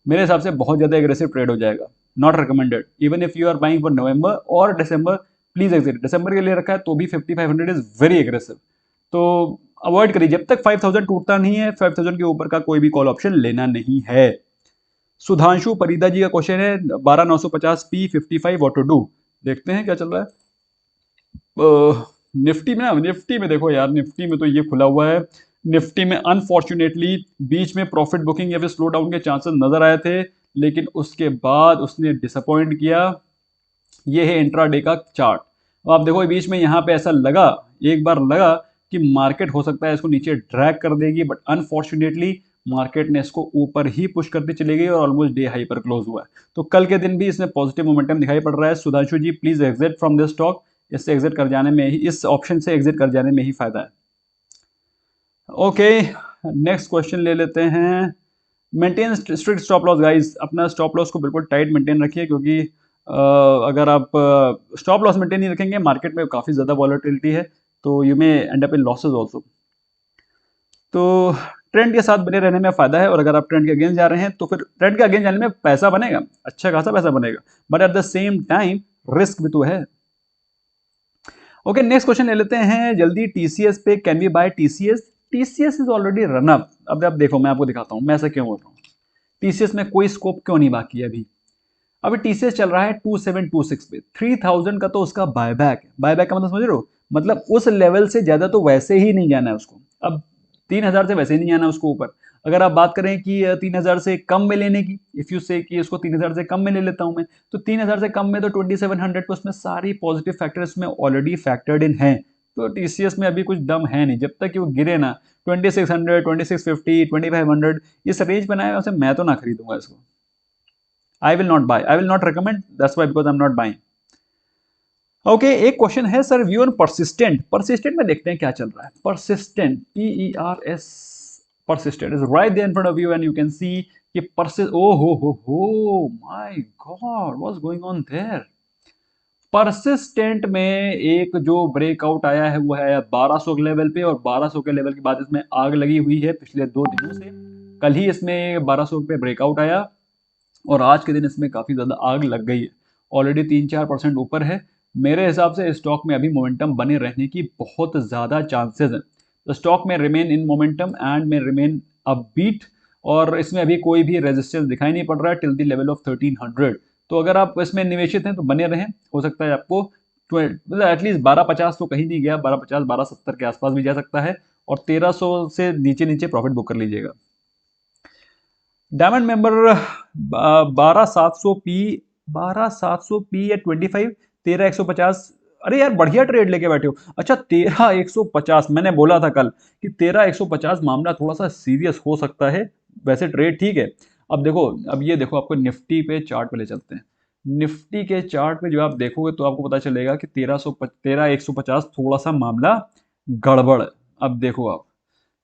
Speaker 1: मेरे हिसाब से बहुत ज़्यादा एग्रेसिव ट्रेड हो जाएगा, not recommended. Even if you are buying for November और दिसंबर, प्लीज एग्जिट। दिसंबर के लिए रखा है तो भी 5500 इज वेरी एग्रेसिव, तो अवॉइड करिए, जब तक 5000 टूटता नहीं है 5000 के ऊपर का कोई भी कॉल ऑप्शन लेना नहीं है। सुधांशु परिदा जी का क्वेश्चन है 12950 P55 व्हाट टू डू। देखते हैं क्या चल रहा है निफ्टी में ना, निफ्टी में देखो यार, निफ्टी में तो ये खुला हुआ है, निफ्टी में अनफॉर्चुनेटली बीच में प्रॉफिट बुकिंग या फिर स्लो डाउन के चांसेस नजर आए थे, लेकिन उसके बाद उसने डिसअपॉइंट किया। ये है इंट्राडे का चार्ट, अब आप देखो बीच में यहाँ पे ऐसा लगा, एक बार लगा कि मार्केट हो सकता है इसको नीचे ड्रैग कर देगी, बट अनफॉर्चुनेटली मार्केट ने इसको ऊपर ही पुश करती चली गई और ऑलमोस्ट डे हाई पर क्लोज हुआ है। तो कल के दिन भी इसमें पॉजिटिव मोमेंटम दिखाई पड़ रहा है। Sudhanshu ji please exit from this stock, इससे एग्जिट कर जाने में ही, इस ऑप्शन से एग्जिट कर जाने में ही फायदा है। ओके, नेक्स्ट क्वेश्चन ले लेते हैं। Maintain strict stop loss guys, अपना स्टॉप लॉस को बिल्कुल टाइट मेंटेन रखिए, क्योंकि अगर आप स्टॉप लॉस मेंटेन नहीं रखेंगे मार्केट में काफ़ी ज़्यादा वॉलेटिलिटी है, तो you may and up in losses also. तो ट्रेंड के साथ बने रहने में फायदा है, और अगर आप ट्रेंड के अगेंस्ट जा रहे हैं तो फिर ट्रेंड के अगेंस्ट जाने में पैसा बनेगा, अच्छा खासा पैसा बनेगा, but at the same time risk भी तो है। ओके, नेक्स्ट क्वेश्चन ले लेते हैं जल्दी, टीसीएस पे, can we buy TCS. TCS is already run up. अब आप देखो मैं आपको दिखाता हूं मैं ऐसा क्यों बोल रहा हूँ, टीसीएस में कोई स्कोप क्यों नहीं बाकी है अभी। अभी टीसीएस चल रहा है 2726 पे, 3000 का तो उसका बायबैक है। बायबैक का मतलब समझ रहे हो, मतलब उस लेवल से ज्यादा तो वैसे ही नहीं जाना है उसको, अब 3000 से वैसे ही नहीं जाना उसको ऊपर। अगर आप बात करें कि 3000 से कम में लेने की, इफ यू से कि उसको 3000 से कम में ले लेता हूं मैं, तो 3000 से कम में तो 2700 पे उसमें सारी पॉजिटिव फैक्टर्स में ऑलरेडी फैक्टर्ड इन है, तो टीसीएस में अभी कुछ दम है नहीं, जब तक कि वो गिरे ना 2600 2650 2500 इस रेंज बनाए उसे मैं तो ना खरीदूंगा इसको। I will not buy, I will not recommend, that's why because I'm not buying. Okay, एक क्वेश्चन है sir, view on Persistent. Persistent में देखते हैं क्या चल रहा है। Persistent, PERS, Persistent is right there in front of you and you can see कि oh ho my god what's going on there. Persistent में एक जो ब्रेकआउट आया है वो है 1200 के लेवल पे, और 1200 के लेवल के बाद इसमें आग लगी हुई है पिछले 2 दिनों से। कल ही इसमें 1200 पे ब्रेकआउट आया और आज के दिन इसमें काफ़ी ज़्यादा आग लग गई है। ऑलरेडी 3-4% ऊपर है। मेरे हिसाब से स्टॉक में अभी मोमेंटम बने रहने की बहुत ज़्यादा चांसेस हैं। तो स्टॉक में रिमेन इन मोमेंटम एंड में रिमेन अपबीट, और इसमें अभी कोई भी रेजिस्टेंस दिखाई नहीं पड़ रहा है टिल द लेवल ऑफ 1300। तो अगर आप इसमें निवेशित हैं तो बने रहें, हो सकता है आपको मतलब एटलीस्ट 1250 तो कहीं नहीं गया, 1250 1270 के आसपास भी जा सकता है, और 1300 से नीचे नीचे प्रॉफिट बुक कर लीजिएगा। डायमंड मेंबर 12700 पी या 25 13150। अरे यार बढ़िया ट्रेड लेके बैठे हो। अच्छा 13150, मैंने बोला था कल कि 13150 मामला थोड़ा सा सीरियस हो सकता है। वैसे ट्रेड ठीक है। अब देखो, अब ये देखो, आपको निफ्टी पे चार्ट पे ले चलते हैं। निफ्टी के चार्ट पे जो आप देखोगे तो आपको पता चलेगा कि 13150 थोड़ा सा मामला गड़बड़ है। अब देखो आप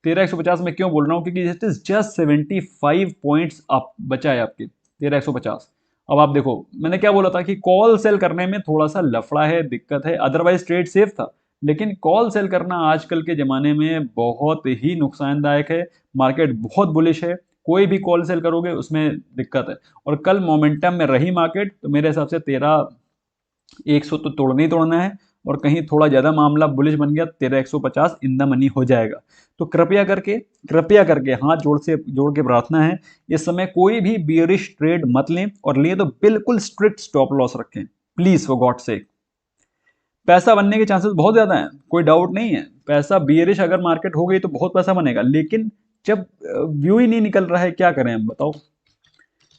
Speaker 1: 13150 में क्यों बोल रहा हूँ, क्योंकि it is just 75 points up बचा है आपके 13150। अब आप देखो, मैंने क्या बोला था कि कॉल सेल करने में थोड़ा सा लफड़ा है, दिक्कत है, अदरवाइज ट्रेड सेफ था। लेकिन कॉल सेल करना आजकल के ज़माने में बहुत ही नुकसानदायक है। मार्केट बहुत बुलिश है, कोई भी कॉल सेल करोगे उसमें दिक्कत है। और कल मोमेंटम में रही मार्केट तो मेरे हिसाब से 13100 तो तोड़ना ही तोड़ना है, और कहीं थोड़ा ज़्यादा मामला बुलिश बन गया 13150 इन द मनी हो जाएगा। तो कृपया करके हाथ जोड़ के प्रार्थना है, इस समय कोई भी बियरिश ट्रेड मत लें, और लें तो बिल्कुल स्ट्रिक्ट स्टॉप लॉस रखें प्लीज फॉर गॉड सेक। पैसा बनने के चांसेस बहुत ज्यादा हैं, कोई डाउट नहीं है। पैसा बियरिश अगर मार्केट हो गई तो बहुत पैसा बनेगा, लेकिन जब व्यू ही नहीं निकल रहा है, क्या करें हम बताओ।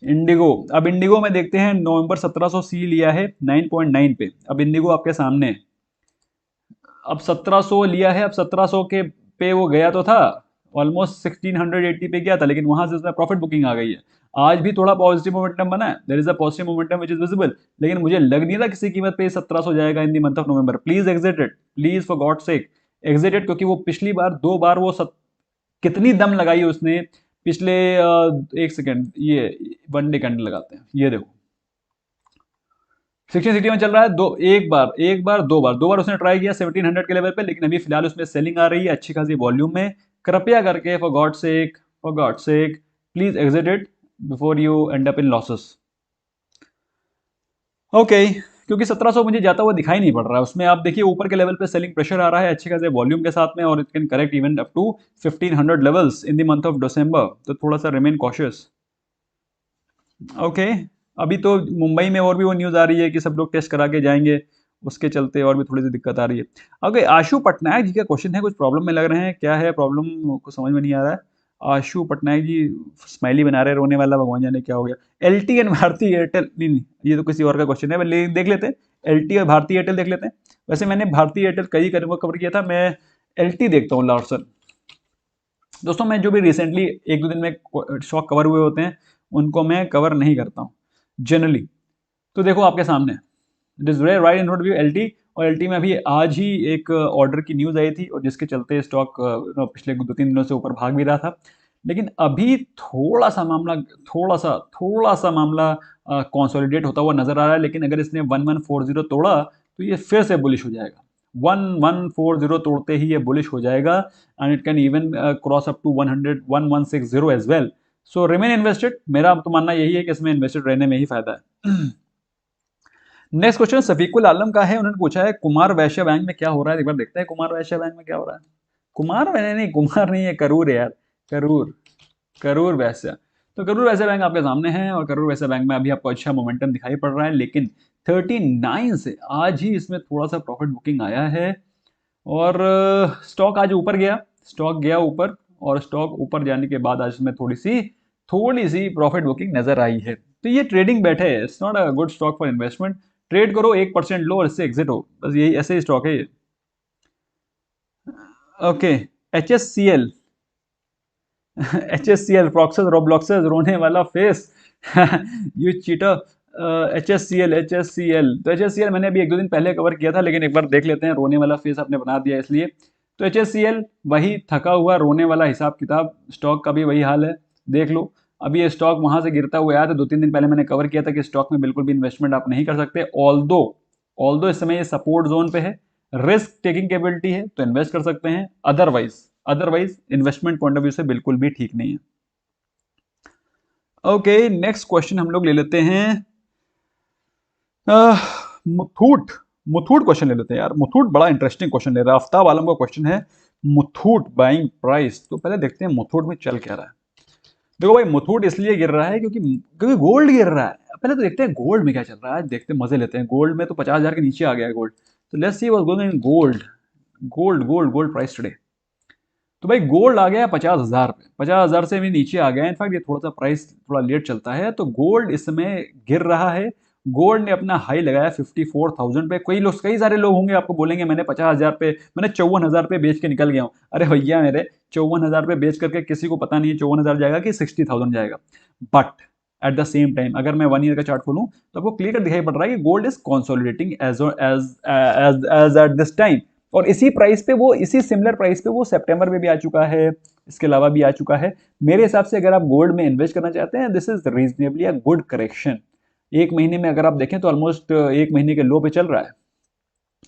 Speaker 1: इंडिगो, अब इंडिगो में देखते हैं, नवंबर 1700 सी लिया है 9.9 पे। अब इंडिगो आपके सामने है। अब 1700 लिया है, अब 1700 के पे वो गया तो था, ऑलमोस्ट 1680 पे गया था, लेकिन वहां से उसमें प्रॉफिट बुकिंग आ गई है। आज भी थोड़ा पॉजिटिव मोमेंटम बना है, there is a positive momentum which is visible, लेकिन मुझे लग नहीं रहा किसी कीमत पे 1700 जाएगा in the month of November. Please exit it, please for God sake exit it, क्योंकि वो पिछली बार 2 बार कितनी दम लगाई उसने पिछले एक सेकेंड, ये वन डे कैंडल लगाते हैं, ये देखो 1660 में चल रहा है। दो बार उसने ट्राई किया 1700 के लेवल पे, लेकिन अभी फिलहाल उसमें सेलिंग आ रही है अच्छी खासी वॉल्यूम में। कृपया करके for God sake please exit it before you and up in losses. Okay, क्योंकि 1700 मुझे जाता हुआ दिखाई नहीं पड़ रहा है, उसमें आप देखिए ऊपर के लेवल पे सेलिंग प्रेशर आ रहा है अच्छे खासे वॉल्यूम के साथ में, और it can correct even up to 1500 levels in the month of December, तो थोड़ा सा रिमेन कॉशियस। ओके, अभी तो मुंबई में और भी वो न्यूज़ आ रही है कि सब लोग टेस्ट करा के जाएंगे, उसके चलते और भी थोड़ी सी दिक्कत आ रही है। ओके, आशु पटनायक जी का क्वेश्चन है, कुछ प्रॉब्लम में लग रहे हैं, क्या है प्रॉब्लम को समझ में नहीं आ रहा है। आशु पटनायक जी स्माइली बना रहे हैं, रोने वाला, भगवान जाने क्या हो गया। एलटी एंड भारती एयरटेल, नहीं, ये तो किसी और का क्वेश्चन है, देख लेते हैं। एलटी और भारती एयरटेल देख लेते हैं। वैसे मैंने भारती एयरटेल कई कवर किया था, मैं एलटी देखता हूँ लार्सन। दोस्तों मैं जो भी रिसेंटली 1-2 दिन में स्टॉक कवर हुए होते हैं उनको मैं कवर नहीं करता हूँ जनरली। तो देखो आपके सामने, it is very right in front of you LT, और एलटी में अभी आज ही एक ऑर्डर की न्यूज़ आई थी, और जिसके चलते स्टॉक पिछले 2-3 दिनों से ऊपर भाग भी रहा था। लेकिन अभी थोड़ा सा मामला कंसोलिडेट होता हुआ नजर आ रहा है, लेकिन अगर इसने 1140 तोड़ा तो ये फिर से बुलिश हो जाएगा। 1140 तोड़ते ही ये बुलिश हो जाएगा, and it can even cross up to 1160 as well. So remain invested, मेरा तो मानना यही है कि इसमें इन्वेस्टेड रहने में ही फायदा है। नेक्स्ट क्वेश्चन सफीकुल आलम का है, उन्होंने पूछा है कुमार वैश्य बैंक में क्या हो रहा है। एक बार देखते हैं कुमार वैश्य बैंक में क्या हो रहा है। कुमार नहीं है, करूर है यार, करूर करूर वैश्य। तो करूर वैश्य बैंक आपके सामने है, और करूर वैश्य बैंक में अभी आपको अच्छा मोमेंटम दिखाई पड़ रहा है, लेकिन 39 से आज ही इसमें थोड़ा सा प्रॉफिट बुकिंग आया है, और स्टॉक आज ऊपर गया, स्टॉक गया ऊपर, और स्टॉक ऊपर जाने के बाद आज इसमें थोड़ी सी प्रॉफिट बुकिंग नजर आई है। तो ये ट्रेडिंग बैठे है, it's not a good stock for investment. Trade करो 1% लो और इससे एग्जिट हो, बस यही ऐसे ही स्टॉक है ये। Okay, H S C L प्रॉक्सेस रोब्लॉक्सेस रोने वाला face you cheater. H S C L तो एच एस सी एल मैंने अभी 1-2 दिन पहले कवर किया था, लेकिन एक बार देख लेते हैं, रोने वाला फेस आपने बना दिया इसलिए। तो एच एस सी एल वही थका हुआ रोने वाला हिसाब किताब, स्टॉक का भी वही हाल है, देख लो। अभी ये स्टॉक वहां से गिरता हुआ आया था, 2-3 दिन पहले मैंने कवर किया था कि स्टॉक में बिल्कुल भी इन्वेस्टमेंट आप नहीं कर सकते। ऑल्दो इस समय ये सपोर्ट जोन पे है, रिस्क टेकिंग कैपेबिलिटी है तो इन्वेस्ट कर सकते हैं, otherwise investment point of view से बिल्कुल भी ठीक नहीं है। ओके, नेक्स्ट क्वेश्चन हम लोग ले लेते हैं मुथूट। मुथूट क्वेश्चन ले लेते हैं यार। मुथूट बड़ा इंटरेस्टिंग क्वेश्चन ले रहा है। आफ्ताब आलम का क्वेश्चन है, मुथूट बाइंग प्राइस। तो पहले देखते हैं मुथूट में चल क्या रहा है। देखो भाई, मुथूट इसलिए गिर रहा है क्योंकि गोल्ड गिर रहा है। पहले तो देखते हैं गोल्ड में क्या चल रहा है, देखते हैं, मजे लेते हैं। गोल्ड में तो 50,000 के नीचे आ गया है गोल्ड। तो let's see what's going in gold. Gold price today. तो भाई गोल्ड आ गया 50,000 पे, 50,000 से भी नीचे आ गया। इनफैक्ट ये थोड़ा सा प्राइस थोड़ा लेट चलता है, तो गोल्ड इस समय गिर रहा है। गोल्ड ने अपना हाई लगाया 54,000 पे। कई सारे लोग होंगे आपको बोलेंगे मैंने 50,000 पे, मैंने 54,000 पे बेच के निकल गया हूँ। अरे भैया मेरे, 54,000 पे बेच करके किसी को पता नहीं है 54,000 जाएगा कि 60,000 जाएगा। But at the same time अगर मैं 1 ईयर का चार्ट खोलूं तो आपको क्लियर दिखाई पड़ रहा है कि gold is consolidating as as as at this time. और इसी प्राइस पे वो, इसी सिमिलर प्राइस पे वो सितंबर में भी आ चुका है, इसके अलावा भी आ चुका है। मेरे हिसाब से अगर आप गोल्ड में इन्वेस्ट करना चाहते हैं, this is reasonably a good correction. एक महीने में अगर आप देखें तो ऑलमोस्ट एक महीने के लो पे चल रहा है।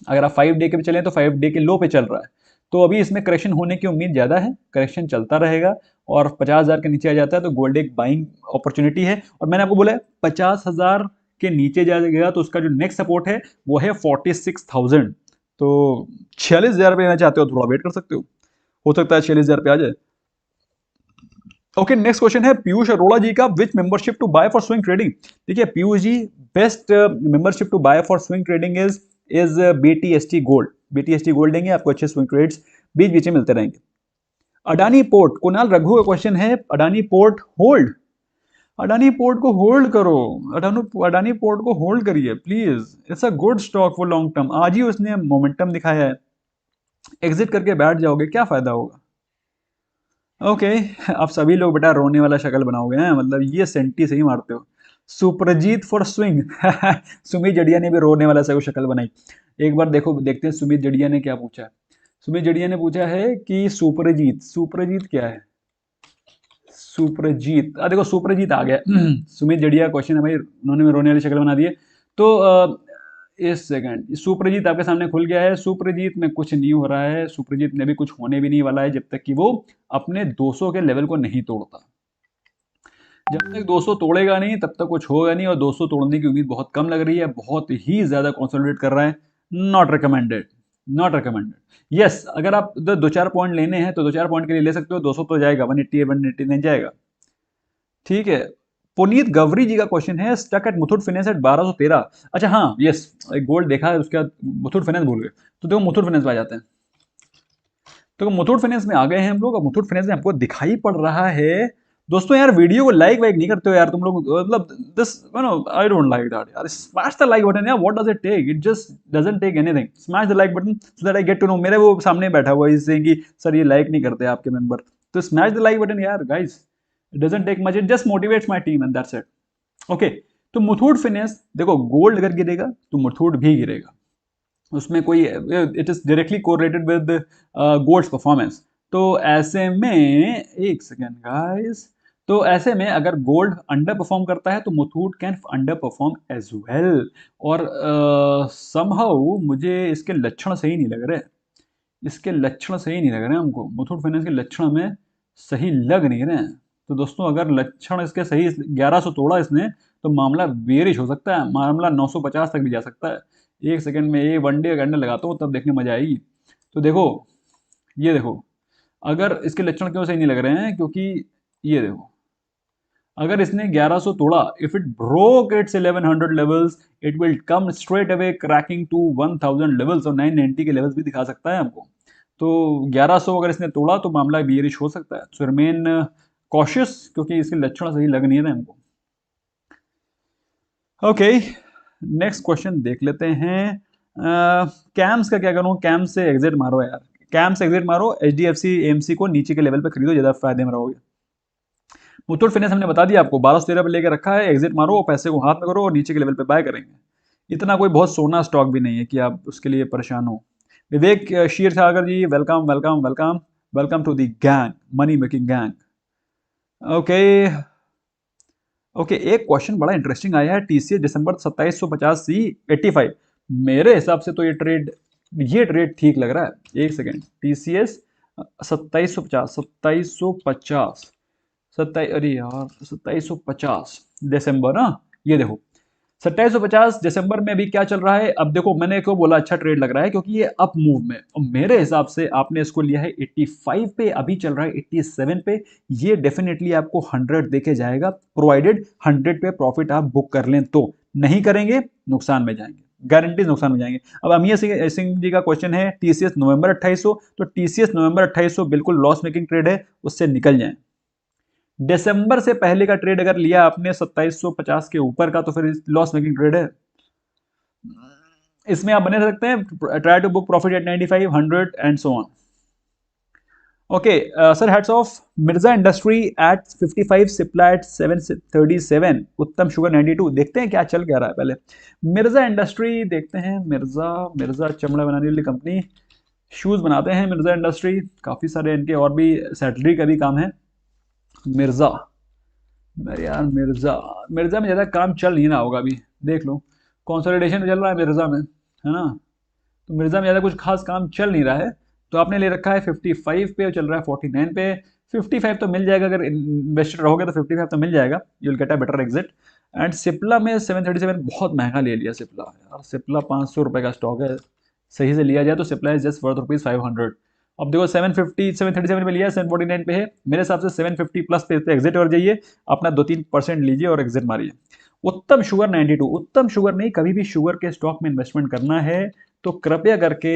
Speaker 1: अगर आप 5 डे के पे चलें तो 5 डे के लो पे चल रहा है। तो अभी इसमें करेक्शन होने की उम्मीद ज़्यादा है, करेक्शन चलता रहेगा। और 50,000 के नीचे आ जाता है तो गोल्ड एक बाइंग अपॉर्चुनिटी है। और मैंने आपको बोला है 50,000 के नीचे जाएगा तो उसका जो नेक्स्ट सपोर्ट है वो है 46,000। तो 46,000 पे लेना चाहते हो थोड़ा वेट कर सकते हो सकता है 46,000 पे आ जाए। ओके, नेक्स्ट क्वेश्चन है पीयूष अरोड़ा जी का, which membership to buy for swing trading. देखिए Piyush ji, best membership to buy for swing trading is BTST gold. BTST gold देंगे आपको, अच्छे स्विंग ट्रेड्स बीच बीच में मिलते रहेंगे। अडानी पोर्ट, कुणाल रघु का क्वेश्चन है, Adani port hold. Adani port को होल्ड करो, अडानी पोर्ट को होल्ड करिए please. It's a good stock for long term. आज ही उसने मोमेंटम दिखाया है, एग्जिट करके बैठ जाओगे क्या फायदा होगा। ओके, आप सभी लोग बेटा रोने वाला शक्ल बनाओगे हैं, मतलब ये सेंटी सही मारते हो। Suprajit for swing. सुमित जड़िया ने भी रोने वाला सा शक्ल बनाई। एक बार देखो, देखते हैं सुमित जड़िया ने क्या पूछा है। सुमित जड़िया ने पूछा है कि सुप्रजीत, सुप्रजीत क्या है। सुप्रजीत, देखो सुप्रजीत आ गया। सुमित जड़िया क्वेश्चन है भाई, उन्होंने भी रोने वाली शक्ल बना दी है। तो इस सेकंड सुप्रजीत आपके सामने खुल गया है। सुप्रजीत में कुछ नहीं हो रहा है, सुप्रजीत में भी कुछ होने भी नहीं वाला है जब तक कि वो अपने 200 के लेवल को नहीं तोड़ता। जब तक 200 तोड़ेगा नहीं तब तक कुछ होगा नहीं, और 200 तोड़ने की उम्मीद बहुत कम लग रही है, बहुत ही ज्यादा कंसोलिडेट कर रहा है। Not recommended, not recommended. Yes, अगर आप दो चार पॉइंट लेने हैं तो 2-4 पॉइंट के लिए ले सकते हो। 200 तो जाएगा, 180 189 जाएगा। ठीक है। पुनीत गवरी जी का क्वेश्चन है, stuck at Muthoot finance at 1213। अच्छा हाँ, यस, गोल्ड देखा है, उसके बाद मुथूट फाइनेंस भूल गए। तो देखो मुथूट फाइनेंस में आ जाते हैं। तो मुथूट फाइनेंस में आ गए हैं हम लोग। अब मुथूट फाइनेंस में हमको दिखाई पड़ रहा है। दोस्तों यार वीडियो को लाइक वाइक नहीं करते हो यार तुम लोग, मतलब this I don't like that यार। स्मैश द लाइक बटन यार, what does it take, it just doesn't take anything. Smash the like button so that I get to know. मेरे वो सामने बैठा हुआ है इससे कि सर ये लाइक नहीं करते आपके मेंबर। तो स्मैश द लाइक बटन यार guys, it doesn't take much, it just motivates my team and that's it. Okay, तो मुथूट फाइनेंस देखो, गोल्ड अगर गिरेगा तो मुथूट भी गिरेगा, उसमें कोई, it is directly correlated with gold's performance. तो ऐसे में एक सेकेंड गाइस, तो ऐसे में अगर गोल्ड अंडर परफॉर्म करता है तो Muthoot can underperform as well. और समहाउ मुझे इसके लक्षण सही नहीं लग रहे, इसके लक्षण सही नहीं लग रहे हैं हमको। मुथूट फाइनेंस के लक्षण हमें सही लग नहीं रहे हैं। तो दोस्तों अगर लक्षण इसके सही, 1100 तोड़ा इसने, तो मामला बेरिश हो सकता है, मामला 950 तक भी जा सकता है। एक सेकंड में ये 1 डे कैंडल लगाता हूँ तब देखने मजा आएगी। तो देखो, ये देखो, अगर इसके लक्षण क्यों सही नहीं लग रहे हैं, क्योंकि ये देखो, अगर इसने 1100 तोड़ा, if it broke its 1100 levels, it will come straight away cracking to 1000 levels, और 990 के लेवल्स भी दिखा सकता है हमको। तो 1100 अगर इसने तोड़ा तो मामला बियरिश हो सकता है। सो रिमेन कॉशियस, क्योंकि इसके लक्षण सही लग नहीं रहे हमको। ओके, नेक्स्ट क्वेश्चन देख लेते हैं। कैम्स का क्या करूं, कैम्स से एग्जिट मारो यार, कैम्स से एग्जिट मारो। HDFC AMC को नीचे के लेवल पे खरीदो, ज्यादा फायदे में रहोगे। मुथूट फाइनेंस हमने बता दिया आपको, 1213 पे लेकर रखा है, एग्जिट मारो और पैसे को हाथ में करो और नीचे के लेवल पे बाय करेंगे। इतना कोई बहुत सोना स्टॉक भी नहीं है कि आप उसके लिए परेशान हो। Vivek Sheer Sagar ji, welcome welcome welcome, welcome to the gang, money making gang. Okay, okay, एक क्वेश्चन बड़ा इंटरेस्टिंग आया है, TCS दिसंबर 2750 C85। मेरे हिसाब से तो ये ट्रेड ठीक लग रहा है। एक सेकेंड, TCS 2750, 2750, 27, अरे यार 2750 दिसंबर ना, ये देखो 2750 दिसंबर में अभी क्या चल रहा है। अब देखो मैंने क्यों बोला अच्छा ट्रेड लग रहा है, क्योंकि ये अप मूव में, और मेरे हिसाब से आपने इसको लिया है 85 पे, अभी चल रहा है 87 पे। ये डेफिनेटली आपको 100 देके जाएगा, प्रोवाइडेड 100 पे प्रॉफिट आप बुक कर लें तो। नहीं करेंगे नुकसान में जाएंगे, गारंटी नुकसान में जाएंगे। अब अमिया सिंह जी का क्वेश्चन है टीसीएस नवंबर 2800, तो टीसीएस नवंबर 2800 बिल्कुल लॉस मेकिंग ट्रेड है, उससे निकल जाएं। दिसंबर से पहले का ट्रेड अगर लिया आपने 2750 के ऊपर का, तो फिर लॉस मेकिंग ट्रेड है। इसमें आप बने रह सकते हैं, try to book profit at 95, 100 and so on. Okay sir, heads off. Mirza industry at 55, Cipla at 737, Uttam sugar 92। देखते हैं क्या चल क्या रहा है पहले। मिर्जा इंडस्ट्री देखते हैं, मिर्जा मिर्जा चमड़ा बनाने वाली कंपनी, शूज बनाते हैं मिर्जा इंडस्ट्री, काफी सारे इनके और भी सैटलरी का भी काम है। मिर्जा, अरे यार मिर्जा, मिर्जा में ज़्यादा काम चल नहीं रहा होगा अभी, देख लो कंसोलिडेशन चल रहा है मिर्जा में, है ना। तो मिर्जा में ज़्यादा कुछ खास काम चल नहीं रहा है। तो आपने ले रखा है 55 पे, और चल रहा है 49 पे। 55 तो मिल जाएगा, अगर इन्वेस्टर रहोगे तो 55 तो मिल जाएगा, you will gate a better exit. And Cipla में 737 बहुत महंगा ले लिया सिप्ला यार, सिप्ला 500 रुपये का स्टॉक है, सही से लिया जाए तो सिप्ला इज जस्ट वर्थ ₹500। अब देखो 750 737 पे लिया, 749 पे है, मेरे हिसाब से 750 प्लस पे एग्जिट कर जाइए, अपना 2-3% लीजिए और एग्जिट मारिए। उत्तम शुगर 92, उत्तम शुगर नहीं, कभी भी शुगर के स्टॉक में इन्वेस्टमेंट करना है तो कृपया करके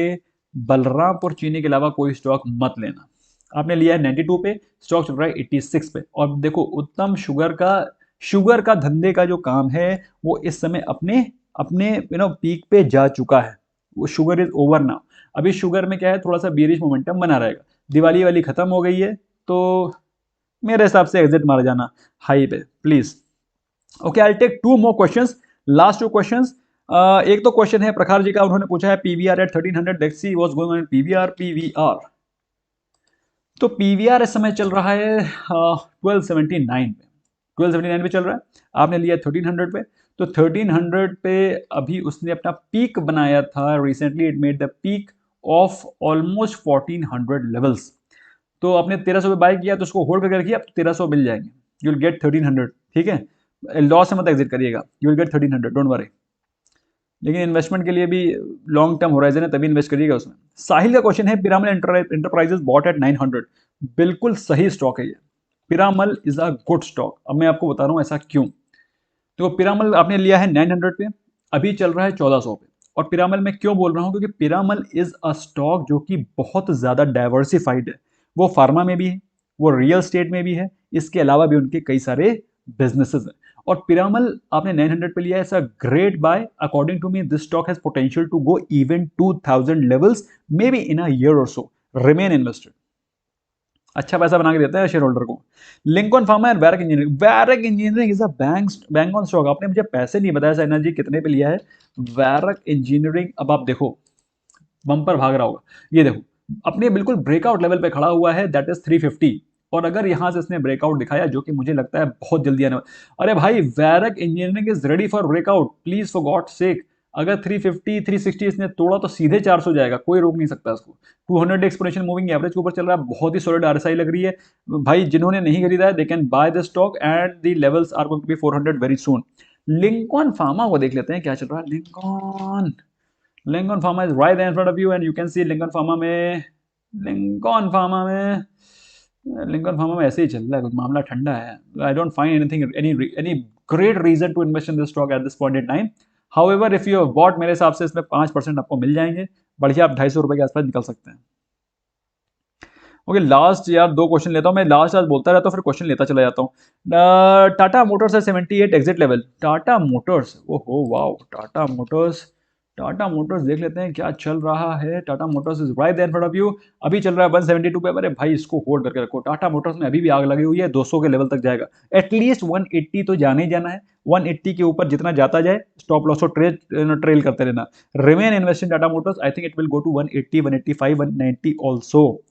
Speaker 1: बलरामपुर चीनी के अलावा कोई स्टॉक मत लेना। आपने लिया है 92 पे, स्टॉक चल रहा है 86 पे। और देखो उत्तम शुगर का धंधे का जो काम है वो इस समय अपने अपने पीक पे जा चुका है, वो शुगर इज ओवर नाउ। अभी शुगर में क्या है, थोड़ा सा बेरिश मोमेंटम बना रहेगा, दिवाली वाली खत्म हो गई है, तो मेरे हिसाब से एग्जिट मार जाना हाई पे please. Okay, I take 2 more questions, last 2 questions. एक तो क्वेश्चन है प्रखर जी का, उन्होंने पूछा है PVR at 1300, let's see what's going on PVR. तो पीवीआर इस समय चल रहा है 1279 पे, 1279 पे चल रहा है, आपने लिया 1300 पे। तो 1300 पे अभी उसने अपना पीक बनाया था recently, it made the peak of almost 1400 levels. तो आपने 1300 पे बाय किया, तो उसको होल्ड करके रखिए, अब 1300 मिल जाएंगे, यू विल गेट 1300, ठीक है। लॉस से मत एग्जिट करिएगा, you will gate 1300, don't worry. लेकिन इन्वेस्टमेंट के लिए भी लॉन्ग टर्म होराइजन है, तभी इन्वेस्ट करिएगा उसमें। साहिल का क्वेश्चन है पिरामल एंटरप्राइजेस बॉट एट 900, बिल्कुल सही स्टॉक है ये, Piramal is a good stock. अब मैं आपको बता रहा हूँ ऐसा क्यों। तो पिरामल आपने लिया है 900 पे, अभी चल रहा है 1400 पे। और पिरामल में क्यों बोल रहा हूँ, क्योंकि पिरामल इज अ स्टॉक जो कि बहुत ज़्यादा डाइवर्सिफाइड है, वो फार्मा में भी है, वो रियल स्टेट में भी है, इसके अलावा भी उनके कई सारे बिजनेसेस हैं। और पिरामल आपने 900 पे लिया है, it's a great buy, according to me this stock has potential to go even 2000 levels, maybe in a year or so, remain invested, अच्छा पैसा बना के देता है शेयर होल्डर को। Lincoln pharma and Varroc engineering is a bank on stock. आपने मुझे पैसे नहीं बताया साइना जी, कितने पे लिया है वैरक इंजीनियरिंग। अब आप देखो बम्पर भाग रहा होगा, ये देखो अपने बिल्कुल ब्रेकआउट लेवल पे खड़ा हुआ है, दैट इज 350। और अगर यहां से इसने ब्रेकआउट दिखाया, जो कि मुझे लगता है बहुत जल्दी आने वाला, अरे भाई Varroc engineering is ready for breakout, please for God sake. अगर 350 360 इसने तोड़ा तो सीधे 400 जाएगा, कोई रोक नहीं सकता इसको। 200 एक्सपोनेंशियल मूविंग एवरेज के ऊपर चल रहा है, बहुत ही सॉलिड आरएसआई लग रही है भाई। जिन्होंने नहीं खरीदा है they can buy the stock and the levels are going to be 400 very soon. Lincoln pharma को देख लेते हैं क्या चल रहा है। Lincoln pharma is right in front of you and you can see Lincoln pharma में ऐसे ही चल रहा है, कुछ मामला ठंडा है। I don't find anything any great reason to invest in this stock at this point in time. However if you have bought, मेरे हिसाब से इसमें 5% आपको मिल जाएंगे, बढ़िया, आप 250 रुपए के आसपास निकल सकते हैं। ओके लास्ट यार 2 क्वेश्चन लेता हूँ मैं, लास्ट आज बोलता रहता हूँ फिर क्वेश्चन लेता चला जाता हूँ। टाटा मोटर्स है 78 एग्जिट लेवल, टाटा मोटर्स, ओहो वाओ, टाटा मोटर्स देख लेते हैं क्या चल रहा है। Tata motors is right there in front of you, अभी चल रहा है 172 पे। अरे भाई इसको होल्ड करके रखो, टाटा मोटर्स में अभी भी आग लगी हुई है, 200 के लेवल तक जाएगा, एटलीस्ट 180 तो जाने ही जाना है। 180 के ऊपर जितना जाता जाए, स्टॉप लॉस को ट्रेल करते रहना। Remain invest in Tata motors, I think it will go to 180 185 190 also.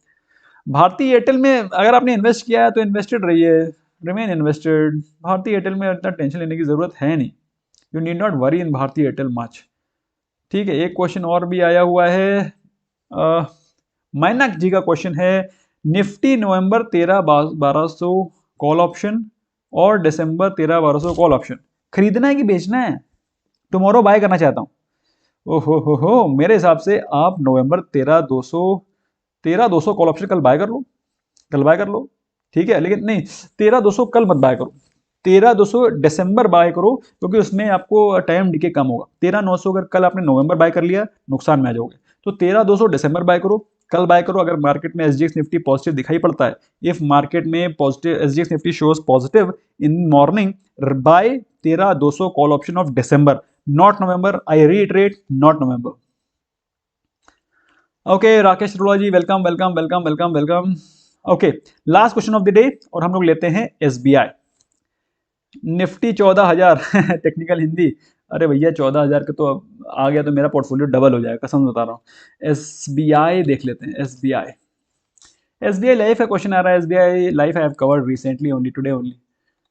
Speaker 1: Bharti Airtel में अगर आपने इन्वेस्ट किया है तो इन्वेस्टेड रहिए, रिमेन इन्वेस्टेड। भारतीय एयरटेल में इतना टेंशन लेने की जरूरत है नहीं, यू नीड नॉट वरी इन भारतीय एयरटेल मच, ठीक है। एक क्वेश्चन और भी आया हुआ है, मैनक जी का क्वेश्चन है, निफ्टी नवंबर 13 1200 कॉल ऑप्शन और दिसंबर 13-1200 कॉल ऑप्शन। खरीदना है कि बेचना है? टुमारो बाय करना चाहता हूँ। ओहो हो, मेरे हिसाब से आप नवंबर 13-200 कॉल ऑप्शन कल बाय कर लो, कल बाय कर लो, ठीक है। लेकिन नहीं, 13-200 कल मत बाय करो, 13-200 दिसंबर बाय करो, क्योंकि उसमें आपको टाइम डिके कम होगा। 13-900 अगर कल आपने नवंबर बाय कर लिया, नुकसान में आ जाओगे। तो 13-200 दिसंबर बाय करो, कल बाय करो। अगर मार्केट में एसजीएक्स निफ्टी पॉजिटिव दिखाई पड़ता है, इफ मार्केट में positive SGX Nifty shows positive in morning, buy 13-200 call option of December, not November. I reiterate, not November. Okay Rakesh Arora ji, welcome welcome welcome welcome welcome. Okay, last question of the day, और हम लोग लेते हैं SBI Nifty 14,000 technical Hindi. अरे भैया 14,000 का तो अब आ गया तो मेरा पोर्टफोलियो डबल हो जाएगा, कसम बता रहा हूँ। एसबीआई देख लेते हैं, एसबीआई। एसबीआई लाइफ का क्वेश्चन आ रहा है। SBI life I have covered recently only, today only.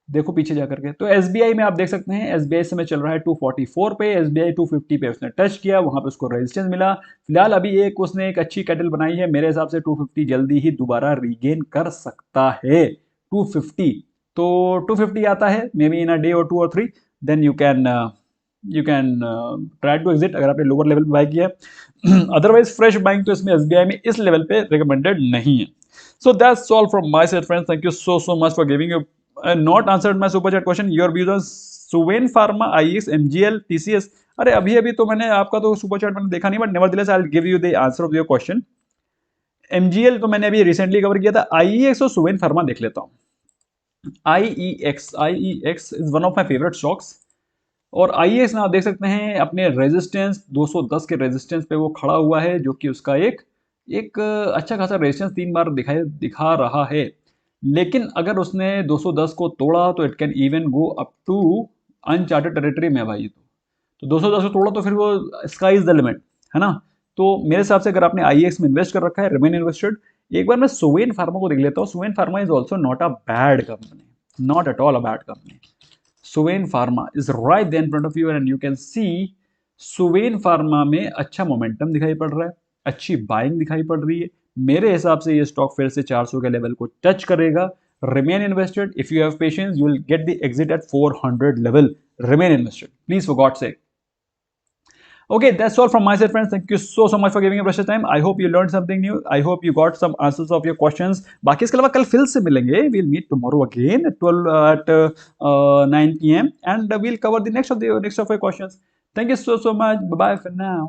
Speaker 1: देखो पीछे जा करके, तो एसबीआई में आप देख सकते हैं एसबीआई समय चल रहा है 244 पे, एसबीआई 250 पे उसने टच किया, वहां पे उसको रेजिस्टेंस मिला। फिलहाल अभी उसने एक अच्छी कैटल बनाई है, मेरे हिसाब से 250 जल्दी ही दोबारा रीगेन कर सकता है 250। तो 250 आता है may be in a day और 2 और 3, then you can try to exit अगर आपने लोअर लेवल पे बाय किया है। अदरवाइज फ्रेश बाइंग तो इसमें एसबीआई में इस लेवल पे रिकमेंडेड नहीं है। So that's all from my side, friends. Thank you so much for giving you not answered my super chat question. Your views on Suven Pharma, IEX, MGL, TCS. अरे अभी तो मैंने आपका तो सुपर चैट मैंने देखा नहीं, but nevertheless I will give you the answer of your question. MGL तो मैंने अभी रिसेंटली कवर किया था, आईईएक्स और सुवेन फार्मा देख लेता हूँ। IEX is one of my favourite stocks, और आईईएक्स में आप देख सकते हैं अपने रेजिस्टेंस 210 के रेजिस्टेंस पे वो खड़ा हुआ है, जो कि उसका एक एक अच्छा खासा रेजिस्टेंस 3 बार दिखा रहा है। लेकिन अगर उसने 210 को तोड़ा तो it can even go up to uncharted territory में भाई। तो 210 को तोड़ा तो फिर वो स्काई इज द लिमिट, है ना। तो मेरे हिसाब से अगर आपने आईएक्स में इन्वेस्ट कर रखा है, रिमेन इन्वेस्टेड। एक बार मैं सुवेन फार्मा को देख लेता हूँ। Suven pharma is also not a bad company, not at all a bad company. Suven pharma is right there in front of you and you can see Suven pharma में अच्छा मोमेंटम दिखाई पड़ रहा है, अच्छी बाइंग दिखाई पड़ रही है। मेरे हिसाब से ये स्टॉक फिर से 400 के लेवल को टच करेगा। Remain invested, if you have patience you will get the exit at 400 level. Remain invested please, for god's sake. Okay, that's all from my side, friends. Thank you so much for giving your precious time. I hope you learned something new. I hope you got some answers of your questions. बाकी इसके अलावा कल फिर से मिलेंगे. We'll meet tomorrow again at 9 p.m. and we'll cover the next of your questions. Thank you so much. Bye bye for now.